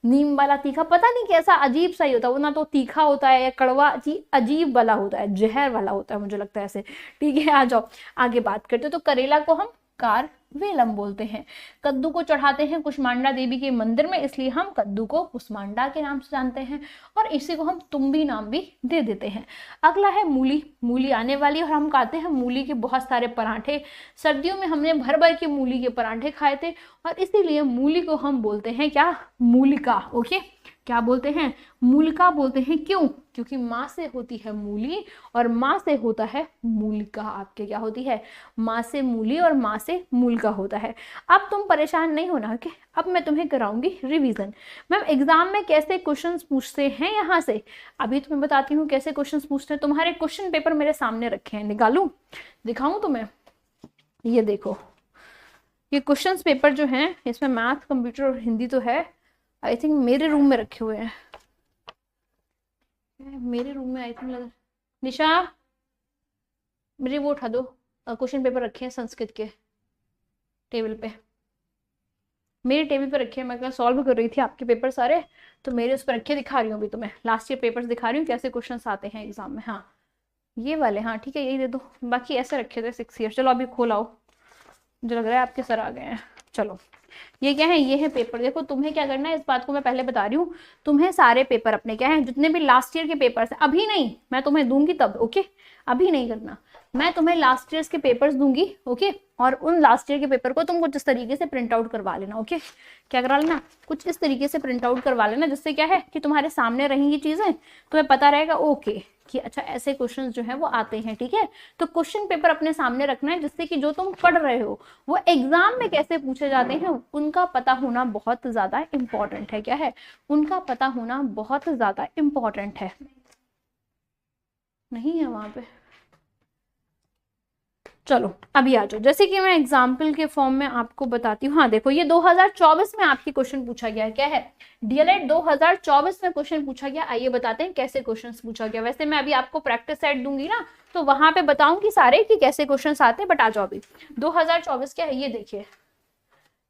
नीम वाला तीखा, पता नहीं कैसा अजीब सा ही होता है वो, ना तो तीखा होता है या कड़वा, अजीब वाला होता है, जहर वाला होता है मुझे लगता है ऐसे। ठीक है, आ जाओ आगे बात करते हो। तो करेला को हम कारवेलम बोलते हैं। कद्दू को चढ़ाते हैं कुष्मांडा देवी के मंदिर में, इसलिए हम कद्दू को कुष्मांडा के नाम से जानते हैं, और इसी को हम तुम्बी नाम भी दे देते हैं। अगला है मूली। मूली आने वाली, और हम खाते हैं मूली के बहुत सारे पराठे। सर्दियों में हमने भर भर के मूली के पराठे खाए थे, और इसीलिए मूली को हम बोलते हैं क्या, मूलिका। ओके, क्या बोलते हैं, मूलिका बोलते हैं। क्यों, क्योंकि माँ से होती है मूली और माँ से होता है मूलिका। आपके क्या होती है, माँ से मूली और माँ से मूलिका होता है। अब तुम परेशान नहीं होना। ओके, अब मैं तुम्हें कराऊंगी रिवीजन। मैम एग्जाम में कैसे क्वेश्चंस पूछते हैं यहाँ से, अभी तुम्हें बताती हूँ कैसे क्वेश्चंस पूछते हैं। तुम्हारे क्वेश्चन पेपर मेरे सामने रखे हैं, निकालूं दिखाऊं तुम्हें। ये देखो, ये क्वेश्चन पेपर जो है इसमें मैथ, कंप्यूटर और हिंदी तो है, आई थिंक मेरे रूम में रखे हुए हैं, मेरे रूम में आई थिंक लगा। निशा मेरे वो उठा दो, क्वेश्चन पेपर रखे हैं संस्कृत के टेबल पे, मेरे टेबल पे रखे हैं। मैं कल सॉल्व कर रही थी आपके पेपर सारे, तो मेरे उस पर रखे, दिखा रही हूँ अभी तुम्हें लास्ट ईयर पेपर्स दिखा रही हूँ कैसे क्वेश्चन आते हैं एग्जाम में। हाँ ये वाले, हाँ ठीक है यही दे दो, बाकी ऐसे रखे थे 6 ईयर। चलो अभी खोलाओ, मुझे लग रहा है आपके सर आ गए हैं। चलो ये क्या है, ये है पेपर। देखो तुम्हें क्या करना है, इस बात को मैं पहले बता रही हूँ, तुम्हें सारे पेपर अपने क्या है, जितने भी लास्ट ईयर के पेपर्स हैं, अभी नहीं, मैं तुम्हें दूंगी तब। ओके, अभी नहीं करना, मैं तुम्हें लास्ट ईयर के पेपर्स दूंगी। ओके, और उन लास्ट ईयर के पेपर को तुम कुछ इस तरीके से प्रिंट आउट करवा लेना। ओके, क्या करा लेना, कुछ इस तरीके से प्रिंट आउट करवा लेना, जिससे क्या है कि तुम्हारे सामने रहेंगी चीजें, तुम्हें पता रहेगा ओके कि अच्छा ऐसे क्वेश्चंस जो है वो आते हैं। ठीक है, तो क्वेश्चन पेपर अपने सामने रखना है, जिससे कि जो तुम पढ़ रहे हो वो एग्जाम में कैसे पूछे जाते हैं उनका पता होना बहुत ज्यादा इंपॉर्टेंट है। क्या है, उनका पता होना बहुत ज्यादा इंपॉर्टेंट है। नहीं है वहां पे, चलो अभी आ जाओ। जैसे कि मैं एग्जाम्पल के फॉर्म में आपको बताती हूँ। हाँ देखो, ये 2024 में आपकी क्वेश्चन पूछा गया है। क्या है, डीएलएड 2024 में क्वेश्चन पूछा गया। आइए बताते हैं कैसे क्वेश्चन पूछा गया। वैसे मैं अभी आपको प्रैक्टिस सेट दूंगी ना, तो वहां पे बताऊंगी सारे कि कैसे क्वेश्चन आते हैं, बट आ जाओ अभी 2024 क्या है ये देखिए।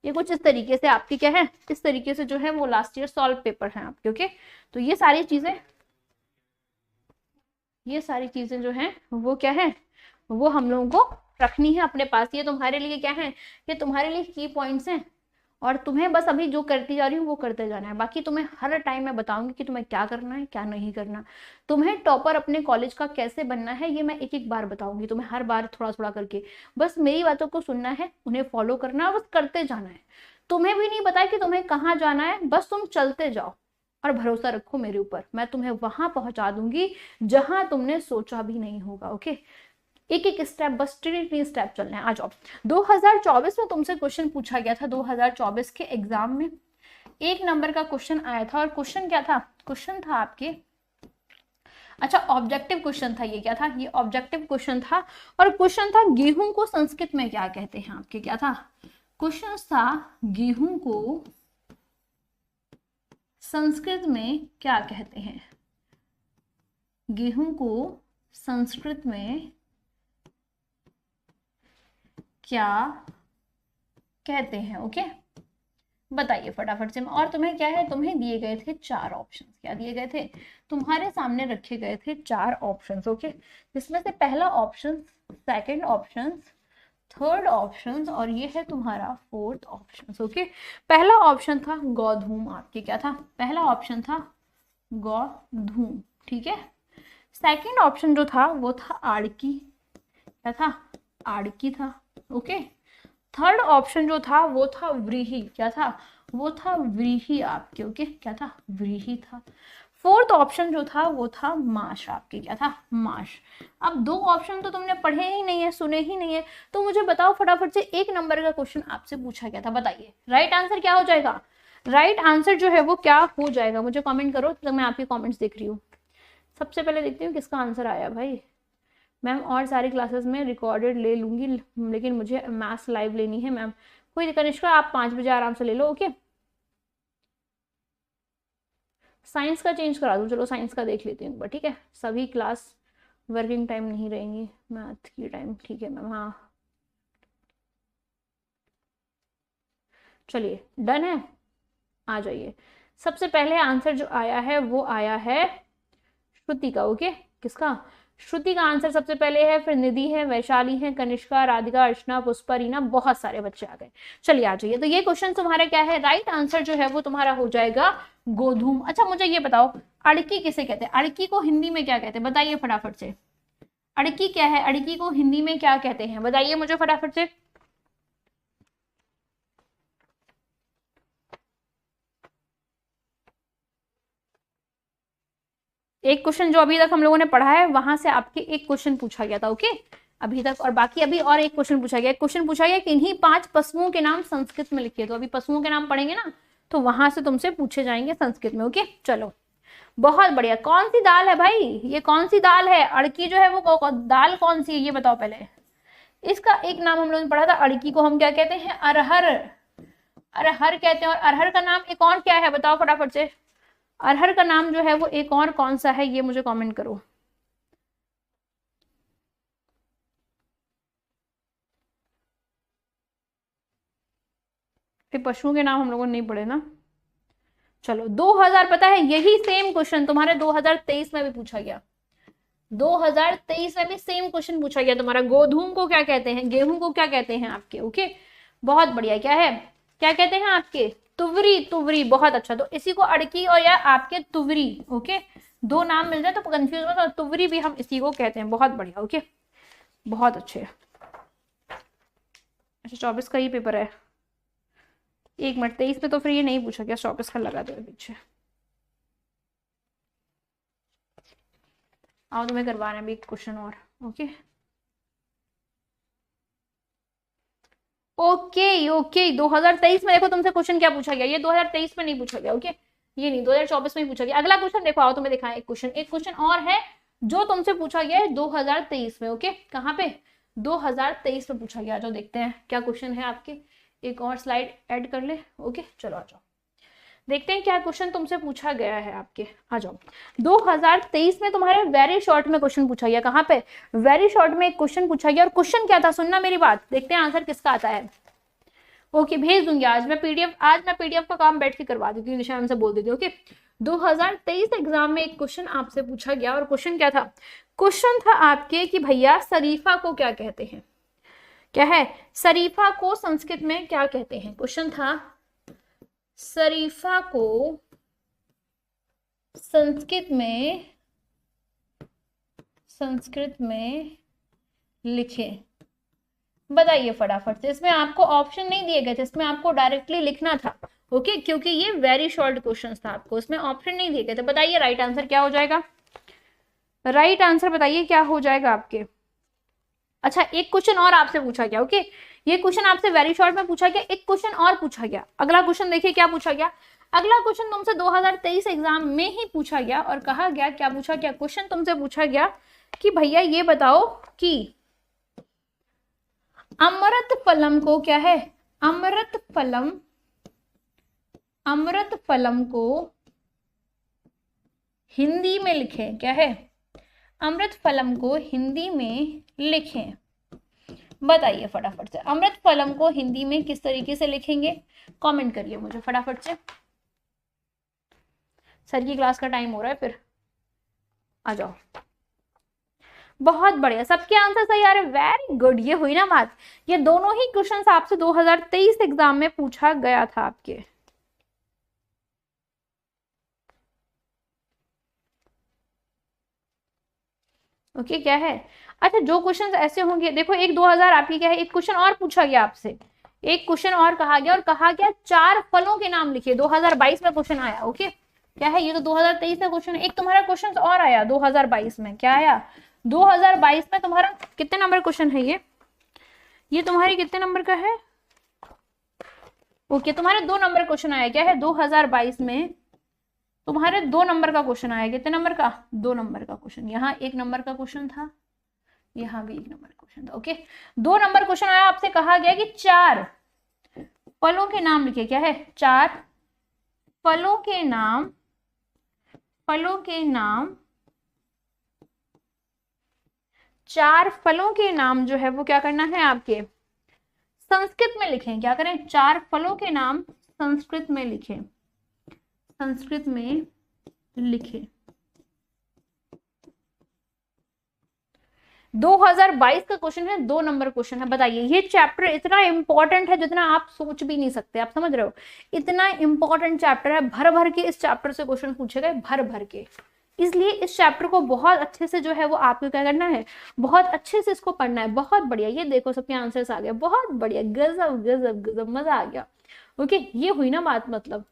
ये कुछ इस तरीके से आपकी क्या है, इस तरीके से जो है वो लास्ट ईयर सॉल्व पेपर है आपके। ओके, तो ये सारी चीजें जो है वो क्या है, वो हम लोगों को रखनी है अपने पास। ये तुम्हारे लिए क्या है, ये तुम्हारे लिए की पॉइंट्स हैं, और तुम्हें बस अभी जो करती जा रही हूँ वो करते जाना है। बाकी तुम्हें हर टाइम मैं बताऊंगी कि तुम्हें क्या करना है क्या नहीं करना। तुम्हें टॉपर अपने कॉलेज का कैसे बनना है ये मैं एक एक बार बताऊंगी तुम्हें, हर बार थोड़ा थोड़ा करके। बस मेरी बातों को सुनना है, उन्हें फॉलो करना है, बस करते जाना है। तुम्हें भी नहीं पता है कि तुम्हें कहाँ जाना है, बस तुम चलते जाओ और भरोसा रखो मेरे ऊपर, मैं तुम्हें वहां पहुंचा दूंगी जहां तुमने सोचा भी नहीं होगा। ओके, एक एक स्टेप, बस 3 स्टेप चलने हैं। आ जाओ, 2024 में तुमसे क्वेश्चन पूछा गया था। 2024 के एग्जाम में 1 नंबर का क्वेश्चन आया था, और क्वेश्चन क्या था, क्वेश्चन था आपके, अच्छा ऑब्जेक्टिव क्वेश्चन था। ये क्या था, ये ऑब्जेक्टिव क्वेश्चन था, और क्वेश्चन था गेहूं को संस्कृत में क्या कहते हैं आपके। क्या था, क्वेश्चन था गेहूं को संस्कृत में क्या कहते हैं, गेहूं को संस्कृत में क्या कहते हैं। ओके, बताइए फटाफट से। और तुम्हें क्या है, तुम्हें दिए गए थे 4 ऑप्शन। क्या दिए गए थे, तुम्हारे सामने रखे गए थे 4 ऑप्शन। ओके, जिसमें से पहला option, second option, third option, और ये है तुम्हारा 4th ऑप्शन। ओके, पहला ऑप्शन था गौधूम आपके। क्या था, पहला ऑप्शन था गौधूम। ठीक है, सेकंड ऑप्शन जो था वो था आड़की। क्या था, आड़की था। ओके, थर्ड ऑप्शन जो था वो था व्रीहि। क्या था, वो था व्रीहि आपके। ओके, क्या था, व्रीहि था। फोर्थ ऑप्शन जो था वो था माश, आपके क्या था, माश। अब दो ऑप्शन तो तुमने पढ़े ही नहीं है, सुने ही नहीं है, तो मुझे बताओ फटाफट से, एक नंबर का क्वेश्चन आपसे पूछा गया था, बताइए राइट आंसर क्या हो जाएगा, राइट आंसर जो है वो क्या हो जाएगा, मुझे कमेंट करो, तो मैं आपके कमेंट्स देख रही हूँ। सबसे पहले देखती हूँ किसका आंसर आया भाई। मैम और सारी क्लासेस में रिकॉर्डेड ले लूंगी, लेकिन मुझे मैथ्स लाइव लेनी है मैम। कोई दिक्कत नहीं, आप 5 बजे आराम से ले लो, ओके। साइंस का चेंज करा दूँ, चलो साइंस का देख लेती हूँ एक बार, ठीक है। सभी क्लास वर्किंग टाइम नहीं रहेंगी, मैथ की टाइम, ठीक है मैम, हाँ चलिए डन है, आ जाइए। सबसे पहले आंसर जो आया है वो आया है श्रुति का, ओके। किसका, श्रुति का आंसर सबसे पहले है, फिर निधि है, वैशाली है, कनिष्का, राधिका, अर्चना, पुष्पा, रीना, बहुत सारे बच्चे आ गए। चलिए आ जाइए, तो ये क्वेश्चन तुम्हारा क्या है, राइट आंसर जो है वो तुम्हारा हो जाएगा गोधूम। अच्छा मुझे ये बताओ, अड़की किसे कहते हैं, अड़की को हिंदी में क्या कहते हैं, बताइए फटाफट से। अड़की क्या है, अड़की को हिंदी में क्या कहते हैं, बताइए मुझे फटाफट से। एक क्वेश्चन जो अभी तक हम लोगों ने पढ़ा है वहां से आपके एक क्वेश्चन पूछा गया था, ओके अभी तक, और बाकी अभी और एक क्वेश्चन पूछा गया। क्वेश्चन पूछा गया कि इन्हीं 5 पशुओं के नाम संस्कृत में लिखिए, तो अभी पशुओं के नाम पढ़ेंगे ना, तो वहां से तुमसे पूछे जाएंगे संस्कृत में, ओके। चलो बहुत बढ़िया। कौन सी दाल है भाई, ये कौन सी दाल है, अड़की जो है वो दाल कौन सी है, ये बताओ पहले। इसका एक नाम हम लोगों ने पढ़ा था, अड़की को हम क्या कहते हैं, अरहर, अरहर कहते हैं। और अरहर का नाम एक और क्या है, बताओ फटाफट से। अरहर का नाम जो है वो एक और कौन सा है, ये मुझे कमेंट करो। फिर पशुओं के नाम हम लोगों ने नहीं पढ़े ना। चलो 2000, पता है यही सेम क्वेश्चन तुम्हारे 2023 में भी पूछा गया, 2023 में भी सेम क्वेश्चन पूछा गया तुम्हारा। गोधूम को क्या कहते हैं, गेहूं को क्या कहते हैं आपके, ओके बहुत बढ़िया। क्या है, क्या कहते हैं आपके, तुवरी, तुवरी, बहुत अच्छा। तो इसी को अड़की और या आपके तुवरी, ओके दो नाम मिल जाए तो कंफ्यूज मत हो, तुवरी भी हम इसी को कहते हैं, बहुत बढ़िया, ओके बहुत अच्छे। अच्छा 24 का ही पेपर है, एक मिनट, 23 में तो फिर ये नहीं पूछा गया, 24 का लगा दो पीछे। आओ तुम्हें करवाना है अभी एक क्वेश्चन और, ओके ओके ओके। 2023 में देखो तुमसे क्वेश्चन क्या पूछा गया, ये 2023 में नहीं पूछा गया, ओके ये नहीं, 2024 में ही पूछा गया। अगला क्वेश्चन देखो, आओ तुम्हें दिखाएं एक क्वेश्चन और है जो तुमसे पूछा गया है 2023 में, ओके कहाँ पे, 2023 में पूछा गया। जो देखते हैं क्या क्वेश्चन है आपके, एक और स्लाइड ऐड कर ले, ओके चलो आ जाओ देखते हैं क्या क्वेश्चन तुमसे पूछा गया है आपके, आ जाओ। 2023 में तुम्हारे वेरी शॉर्ट में क्वेश्चन पूछा गया, कहाँ पे, वेरी शॉर्ट में एक क्वेश्चन पूछा गया, और क्वेश्चन क्या था, सुनना मेरी बात, देखते हैं आंसर किसका आता है। ओके भेज दूंगी आज मैं पीडीएफ का काम बैठ के करवा देती हूँ, निशा मैम से बोल देती हूँ, ओके। 2023 एग्जाम में एक क्वेश्चन आपसे पूछा गया, और क्वेश्चन क्या था, क्वेश्चन था आपके कि भैया शरीफा को क्या कहते हैं, क्या है, शरीफा को संस्कृत में क्या कहते हैं। क्वेश्चन था शरीफा को संस्कृत में लिखें, बताइए फटाफट से। इसमें आपको ऑप्शन नहीं दिए गए थे, इसमें आपको डायरेक्टली लिखना था, ओके क्योंकि ये वेरी शॉर्ट क्वेश्चन था, आपको इसमें ऑप्शन नहीं दिए गए थे। बताइए राइट आंसर क्या हो जाएगा, राइट आंसर बताइए क्या हो जाएगा आपके। अच्छा एक क्वेश्चन और आपसे पूछा गया, ओके ये क्वेश्चन आपसे वेरी शॉर्ट में पूछा गया, एक क्वेश्चन और पूछा गया। अगला क्वेश्चन देखिए क्या पूछा गया, अगला क्वेश्चन तुमसे 2023 एग्जाम में ही पूछा गया, और कहा गया, क्या पूछा गया, क्वेश्चन तुमसे पूछा गया कि भैया ये बताओ कि अमृत फलम को क्या है, अमृत फलम को हिंदी में लिखें, क्या है, अमृत फलम को हिंदी में लिखें, बताइए फटाफट से। अमृत फलम को हिंदी में किस तरीके से लिखेंगे, कमेंट करिए मुझे फटाफट से। सर की क्लास का टाइम हो रहा है, फिर आ जाओ। बहुत बढ़िया, सबके आंसर सही आ रहे, वेरी गुड। ये हुई ना बात, ये दोनों ही क्वेश्चंस आपसे 2023 एग्जाम में पूछा गया था आपके। ओके क्या है, अच्छा जो क्वेश्चंस ऐसे होंगे, देखो एक 2000 आपकी क्या है, एक क्वेश्चन और पूछा गया आपसे, एक क्वेश्चन और कहा गया, और कहा गया 4 फलों के नाम लिखिए, 2022 में क्वेश्चन आया, ओके क्या है ये? तो 2023 का क्वेश्चन है। एक तुम्हारा क्वेश्चन और आया 2022 में, क्या आया 2022 में तुम्हारा? कितने नंबर क्वेश्चन है ये तुम्हारी कितने नंबर का है? ओके, तुम्हारे 2 नंबर क्वेश्चन आया। क्या है 2022 में तुम्हारे 2 नंबर का क्वेश्चन आया। कितने नंबर का? 2 नंबर का क्वेश्चन। यहाँ 1 नंबर का क्वेश्चन था, यहाँ भी 1 नंबर क्वेश्चन था। ओके, 2 नंबर क्वेश्चन आया। आपसे कहा गया कि 4 फलों के नाम लिखे। क्या है? 4 फलों के नाम, फलों के नाम, 4 फलों के नाम जो है वो क्या करना है आपके? संस्कृत में लिखें। क्या करें? 4 फलों के नाम संस्कृत में लिखें, संस्कृत में लिखें। 2022 का क्वेश्चन है, 2 नंबर क्वेश्चन है। बताइए ये चैप्टर इतना इंपॉर्टेंट है जितना आप सोच भी नहीं सकते। आप समझ रहे हो? इतना इंपॉर्टेंट चैप्टर है, भर भर के इस चैप्टर से क्वेश्चन पूछे गए, भर भर के। इसलिए इस चैप्टर को बहुत अच्छे से जो है वो आपको क्या करना है, बहुत अच्छे से इसको पढ़ना है। बहुत बढ़िया, ये देखो सबके आंसर्स आ गए, बहुत बढ़िया, गजब गजब गजब, मजा आ गया। ओके, ये हुई ना बात। मतलब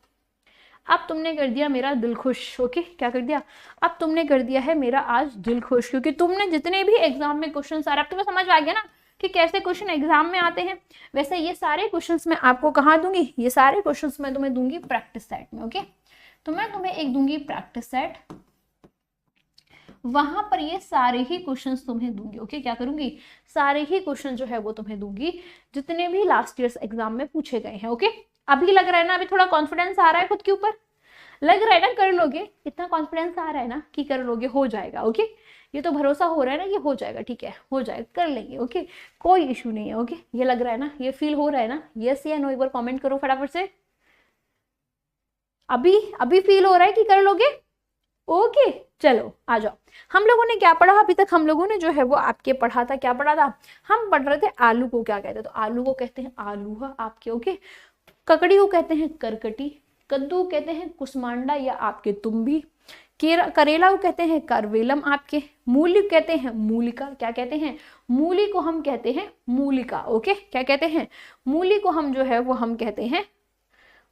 अब तुमने कर दिया मेरा दिल खुश। ओके, क्या कर दिया? अब तुमने कर दिया है मेरा आज दिल खुश, क्योंकि तुमने जितने भी एग्जाम में क्वेश्चन आ रहे हैं, तुम्हें समझ आ गया ना कि कैसे क्वेश्चन एग्जाम में आते हैं। वैसे ये सारे क्वेश्चंस मैं आपको कहाँ दूंगी? ये सारे क्वेश्चंस मैं तुम्हें दूंगी प्रैक्टिस सेट में। ओके, तो मैं तुम्हें एक दूंगी प्रैक्टिस सेट, वहां पर ये सारे ही क्वेश्चंस तुम्हें दूंगी। ओके, क्या करूंगी? सारे ही क्वेश्चन जो है वो तुम्हें दूंगी जितने भी लास्ट ईयर एग्जाम में पूछे गए हैं। ओके, अभी लग रहा है ना, अभी थोड़ा कॉन्फिडेंस आ रहा है खुद के ऊपर, लग रहा है ना कर लोगे? इतना कॉन्फिडेंस आ रहा है ना कि कर लोगे, हो जाएगा। ओके, ये तो भरोसा हो रहा है ना कि हो जाएगा। ठीक है, हो जाएगा, कर लेंगे। ओके, कोई इशू नहीं है। ओके, ये लग रहा है ना, ये फील हो रहा है ना? यस या नो एक बार कमेंट करो फटाफट से। अभी अभी फील हो रहा है कि कर लोगे? ओके, चलो आ जाओ। हम लोगों ने क्या पढ़ा अभी तक? हम लोगों ने जो है वो आपके पढ़ा था, क्या पढ़ा था? हम पढ़ रहे थे आलू को क्या कहते हैं। तो आलू को कहते हैं आलूहा आपके। ओके, ककड़ी को कहते हैं करकटी, कद्दू कहते हैं कुसमांडा या आपके तुम्बी, करेला को कहते हैं करवेलम आपके, मूली कहते हैं मूलिका। क्या कहते हैं? मूली को हम कहते हैं मूलिका। ओके, क्या कहते हैं? मूली को हम जो है वो हम कहते हैं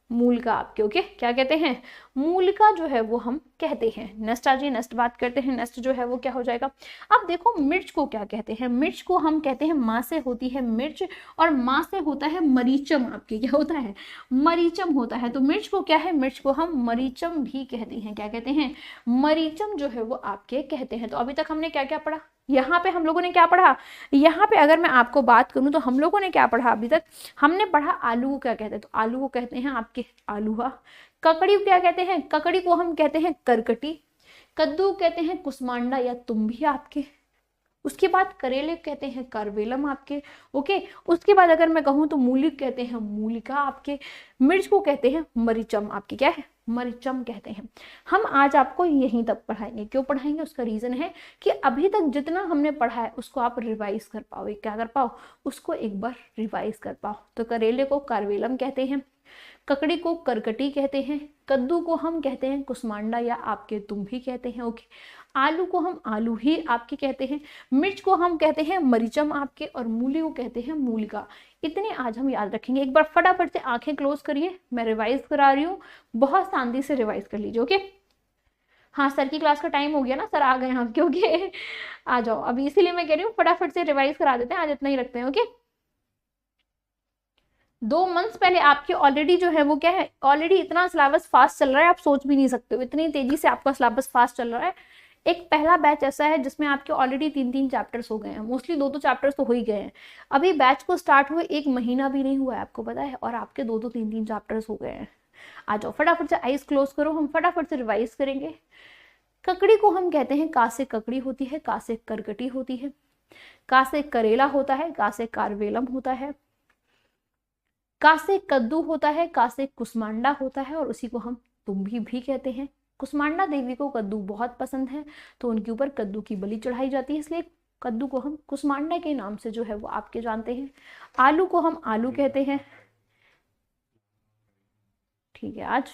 मूलिका आपके। ओके, क्या कहते हैं? मूलिका जो है वो हम कहते हैं। नेक्स्ट आ जाइए, नेक्स्ट बात करते हैं। नेक्स्ट जो है वो क्या हो जाएगा? अब देखो मिर्च को क्या कहते हैं? मिर्च को हम कहते हैं, माँ से होती है मिर्च और माँ से होता है मरीचम आपके। क्या होता है? मरीचम होता है। तो मिर्च को क्या है? मिर्च को हम मरीचम भी कहते हैं। क्या कहते हैं? मरीचम जो है वो आपके कहते हैं। तो अभी तक हमने क्या क्या पढ़ा? यहाँ पे हम लोगों ने क्या पढ़ा? यहाँ पे अगर मैं आपको बात करूं तो हम लोगों ने क्या पढ़ा अभी तक? हमने पढ़ा आलू को क्या कहते हैं। तो आलू को कहते हैं आपके आलूहा। ककड़ी को क्या कहते हैं? ककड़ी को हम कहते हैं करकटी। कद्दू कहते हैं कुसमांडा या तुम्बी आपके। उसके बाद करेले कहते हैं करवेलम आपके। ओके, उसके बाद अगर मैं कहूँ तो मूली कहते हैं मूलिका आपके। मिर्च को कहते हैं मरीचम आपके। क्या है? मरीचम कहते हैं। हम आज आपको यहीं तक पढ़ाएंगे। क्यों पढ़ाएंगे? उसका रीजन है कि अभी तक जितना हमने पढ़ा है उसको आप रिवाइज कर पाओ। क्या कर पाओ? उसको एक बार रिवाइज कर पाओ। तो करेले को करवेलम कहते हैं, ककड़ी को करकटी कहते हैं, कद्दू को हम कहते हैं कुसमांडा या आपके तुम्बी कहते हैं। ओके, आलू को हम आलू ही आपके कहते हैं, मिर्च को हम कहते हैं मरीचम आपके और मूली को कहते हैं मूलिका। इतने आज हम याद रखेंगे। एक बार फटाफट से आंखें क्लोज करिए, मैं रिवाइज करा रही हूँ, बहुत शांति से रिवाइज कर लीजिए। ओके, हाँ सर की क्लास का टाइम हो गया ना, सर आ गए हैं क्योंकि आ जाओ अभी, इसीलिए मैं कह रही हूँ फटाफट से रिवाइज करा देते हैं, आज इतना ही रखते हैं। ओके, 2 मंथ्स पहले आपके ऑलरेडी जो है वो क्या है, ऑलरेडी इतना सिलेबस फास्ट चल रहा है, आप सोच भी नहीं सकते हो, इतनी तेजी से आपका सिलेबस फास्ट चल रहा है। एक पहला बैच ऐसा है जिसमें आपके ऑलरेडी 3-3 चैप्टर्स हो गए हैं, मोस्टली 2-2 चैप्टर्स तो हो ही गए हैं। अभी बैच को स्टार्ट हुए 1 महीना भी नहीं हुआ है, आपको पता है, और आपके 2-2 3-3 चैप्टर्स हो गए हैं। आ जाओ फटाफट से आइज क्लोज करो, हम फटाफट से रिवाइज करेंगे। ककड़ी को हम कहते हैं का से ककड़ी होती है, का से करकटी होती है, का से करेला होता है, का से कारवेलम होता है, का से कद्दू होता है, का से कुसमांडा होता है और उसी को हम तुम्बी भी कहते हैं। कुसमांडा देवी को कद्दू बहुत पसंद है तो उनके ऊपर कद्दू की बलि चढ़ाई जाती है, इसलिए कद्दू को हम कुसमांडा के नाम से जो है वो आपके जानते हैं। आलू को हम आलू कहते हैं। ठीक है आज,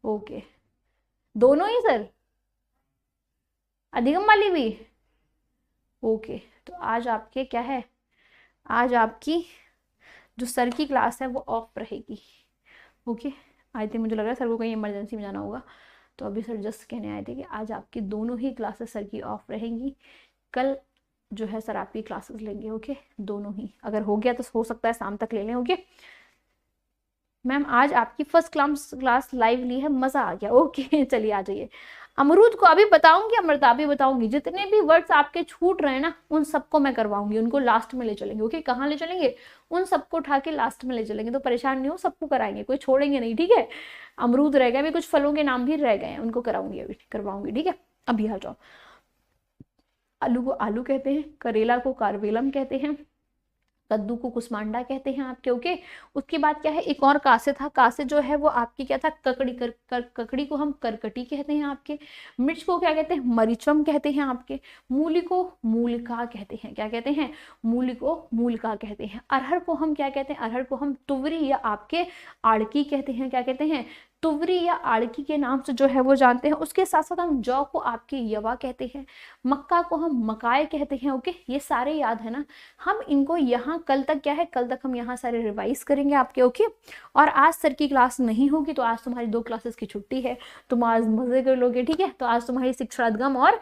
ओके, दोनों ही सर, अधिगम वाली भी ओके। तो आज आपके क्या है, आज आपकी जो सर की क्लास है वो ऑफ रहेगी। ओके, आई थिंक मुझे लग रहा है सर को कहीं इमरजेंसी में जाना होगा, तो अभी सर जस्ट कहने आए थे कि आज आपकी दोनों ही क्लासेस सर की ऑफ रहेंगी, कल जो है सर आपकी क्लासेस लेंगे। ओके, दोनों ही, अगर हो गया तो हो सकता है शाम तक ले लें। ओके मैम, आज आपकी फर्स्ट क्लास लाइव ली है, मजा आ गया। ओके चलिए आ जाइए। अमरूद को अभी बताऊंगी, अमृता भी बताऊंगी, जितने भी वर्ड्स आपके छूट रहे हैं ना उन सबको मैं करवाऊंगी, उनको लास्ट में ले चलेंगे। ओके, कहाँ ले चलेंगे? उन सबको उठा के लास्ट में ले चलेंगे, तो परेशान नहीं हो, सबको कराएंगे, कोई छोड़ेंगे नहीं, ठीक है। अमरूद रह गए, अभी कुछ फलों के नाम भी रह गए हैं, उनको कराऊंगी, अभी करवाऊंगी, ठीक है। अभी आ जाओ। आलू को आलू कहते हैं, करेला को कारवेलम कहते हैं, कद्दू को कुसमांडा कहते हैं आपके। ओके, उसके बाद क्या है, एक और कासे था, कासे जो है वो आपकी क्या था, ककड़ी को हम करकटी कहते हैं आपके। मिर्च को क्या कहते हैं, मरीचम कहते हैं आपके। मूली को मूलिका कहते हैं, क्या कहते हैं, मूली को मूलिका कहते हैं। अरहर को हम क्या कहते हैं, अरहर को हम तुवरी या आपके आड़की कहते हैं, क्या कहते हैं, तुवरी या आड़की के नाम से जो है वो जानते हैं। उसके साथ साथ हम जौ को आपके यवा कहते हैं, मक्का को हम मकाए कहते हैं। ओके, ये सारे याद है ना, हम इनको यहाँ कल तक क्या है, कल तक हम यहाँ सारे रिवाइज करेंगे आपके। ओके, और आज सर की क्लास नहीं होगी, तो आज तुम्हारी 2 क्लासेस की छुट्टी है, तुम आज मजे कर लोगे, ठीक है। तो आज तुम्हारी शिक्षागम और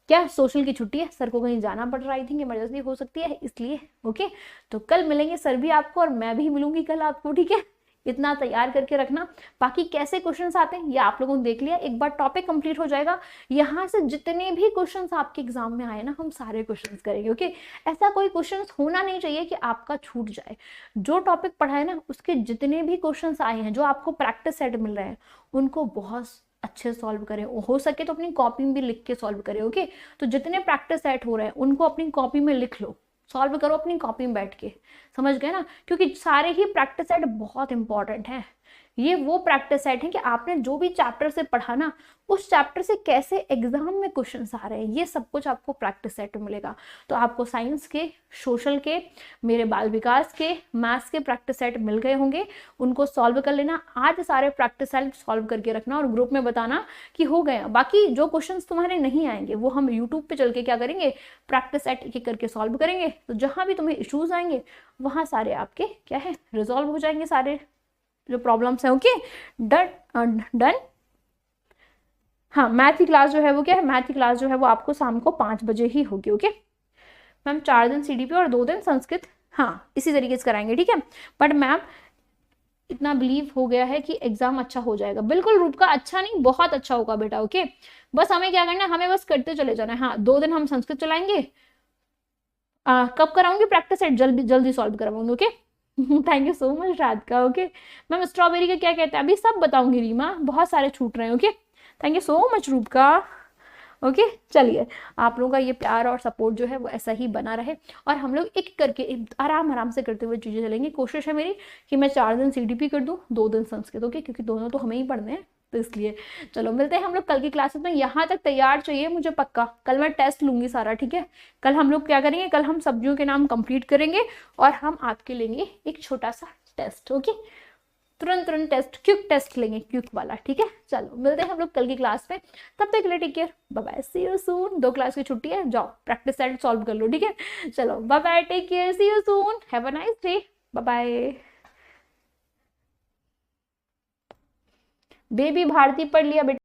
क्या सोशल की छुट्टी है, सर को कहीं जाना पड़ रहा है, आई थिंक इमरजेंसी हो सकती है इसलिए। ओके, तो कल मिलेंगे, सर भी आपको और मैं भी मिलूंगी कल आपको, ठीक है। इतना तैयार करके रखना। बाकी कैसे क्वेश्चंस आते हैं ये आप लोगों ने देख लिया, एक बार टॉपिक कंप्लीट हो जाएगा, यहाँ से जितने भी क्वेश्चंस आपके एग्जाम में आए ना हम सारे क्वेश्चंस करेंगे। ओके, ऐसा कोई क्वेश्चंस होना नहीं चाहिए कि आपका छूट जाए। जो टॉपिक पढ़ा है ना उसके जितने भी क्वेश्चंस आए हैं, जो आपको प्रैक्टिस सेट मिल रहे हैं, उनको बहुत अच्छे सॉल्व करें, हो सके तो अपनी कॉपी में भी लिख के सॉल्व करें। ओके, तो जितने प्रैक्टिस सेट हो रहे हैं उनको अपनी कॉपी में लिख लो, सॉल्व करो अपनी कॉपी में बैठ के, समझ गए ना, क्योंकि सारे ही प्रैक्टिस सेट बहुत इंपॉर्टेंट है। ये वो प्रैक्टिस सेट है कि आपने जो भी चैप्टर से पढ़ा ना, उस चैप्टर से कैसे एग्जाम में क्वेश्चंस आ रहे हैं, ये सब कुछ आपको प्रैक्टिस सेट में मिलेगा। तो आपको साइंस के, सोशल के, मेरे बाल विकास के, मैथ्स के प्रैक्टिस सेट मिल गए होंगे, उनको सॉल्व कर लेना। आज सारे प्रैक्टिस सेट सॉल्व करके रखना और ग्रुप में बताना कि हो गए। बाकी जो क्वेश्चन तुम्हारे नहीं आएंगे वो हम यूट्यूब पे चल के क्या करेंगे, प्रैक्टिस सेट एक एक करके सॉल्व करेंगे। तो जहां भी तुम्हें इश्यूज आएंगे वहां सारे आपके क्या है, रिजॉल्व हो जाएंगे सारे जो प्रॉब्लम्स हैं। Okay, done done. हाँ, मैथ की क्लास जो है वो क्या है, मैथ की क्लास जो है वो आपको शाम को 5 बजे ही होगी। ओके मैम, 4 दिन सीडीपी और 2 दिन संस्कृत, हाँ इसी तरीके से कराएंगे, ठीक है। बट मैम इतना बिलीव हो गया है कि एग्जाम अच्छा हो जाएगा। बिल्कुल रूप का, अच्छा नहीं बहुत अच्छा होगा बेटा। ओके, बस हमें क्या करना है, हमें बस करते चले जाना है। हाँ, 2 दिन हम संस्कृत चलाएंगे। कब कराऊंगी प्रैक्टिस सेट, जल्दी जल्दी सॉल्व करवाऊंगी। Okay thank you so much Radhika. Okay ma'am, strawberry का क्या कहते हैं, अभी सब बताऊंगी रीमा, बहुत सारे छूट रहे हैं। Okay, thank you so much रूप का। ओके चलिए, आप लोगों का ये प्यार और सपोर्ट जो है वो ऐसा ही बना रहे, और हम लोग एक करके आराम आराम से करते हुए चीजें चलेंगे। कोशिश है मेरी कि मैं 4 दिन सीडीपी कर दूं, 2 दिन संस्कृत। ओके, क्योंकि दोनों तो हमें ही पढ़ने हैं, तो इसलिए चलो मिलते हैं हम लोग कल की क्लासेस में। यहाँ तक तैयार चाहिए मुझे पक्का, कल मैं टेस्ट लूंगी सारा, ठीक है। कल हम लोग क्या करेंगे, कल हम सब्जियों के नाम कंप्लीट करेंगे और हम आपके लेंगे एक छोटा सा टेस्ट। ओके, तुरंत तुरंत टेस्ट, क्विक टेस्ट लेंगे, क्विक वाला, ठीक है। चलो मिलते हैं हम लोग कल की क्लास में, तब तक के लिए take care, bye bye, see you soon. 2 class की छुट्टी है, जाओ प्रैक्टिस सेट सॉल्व कर लो, ठीक है। चलो bye bye, take care, see you soon, have a nice day, bye bye. Baby Bharti पढ़ लिया बेटा।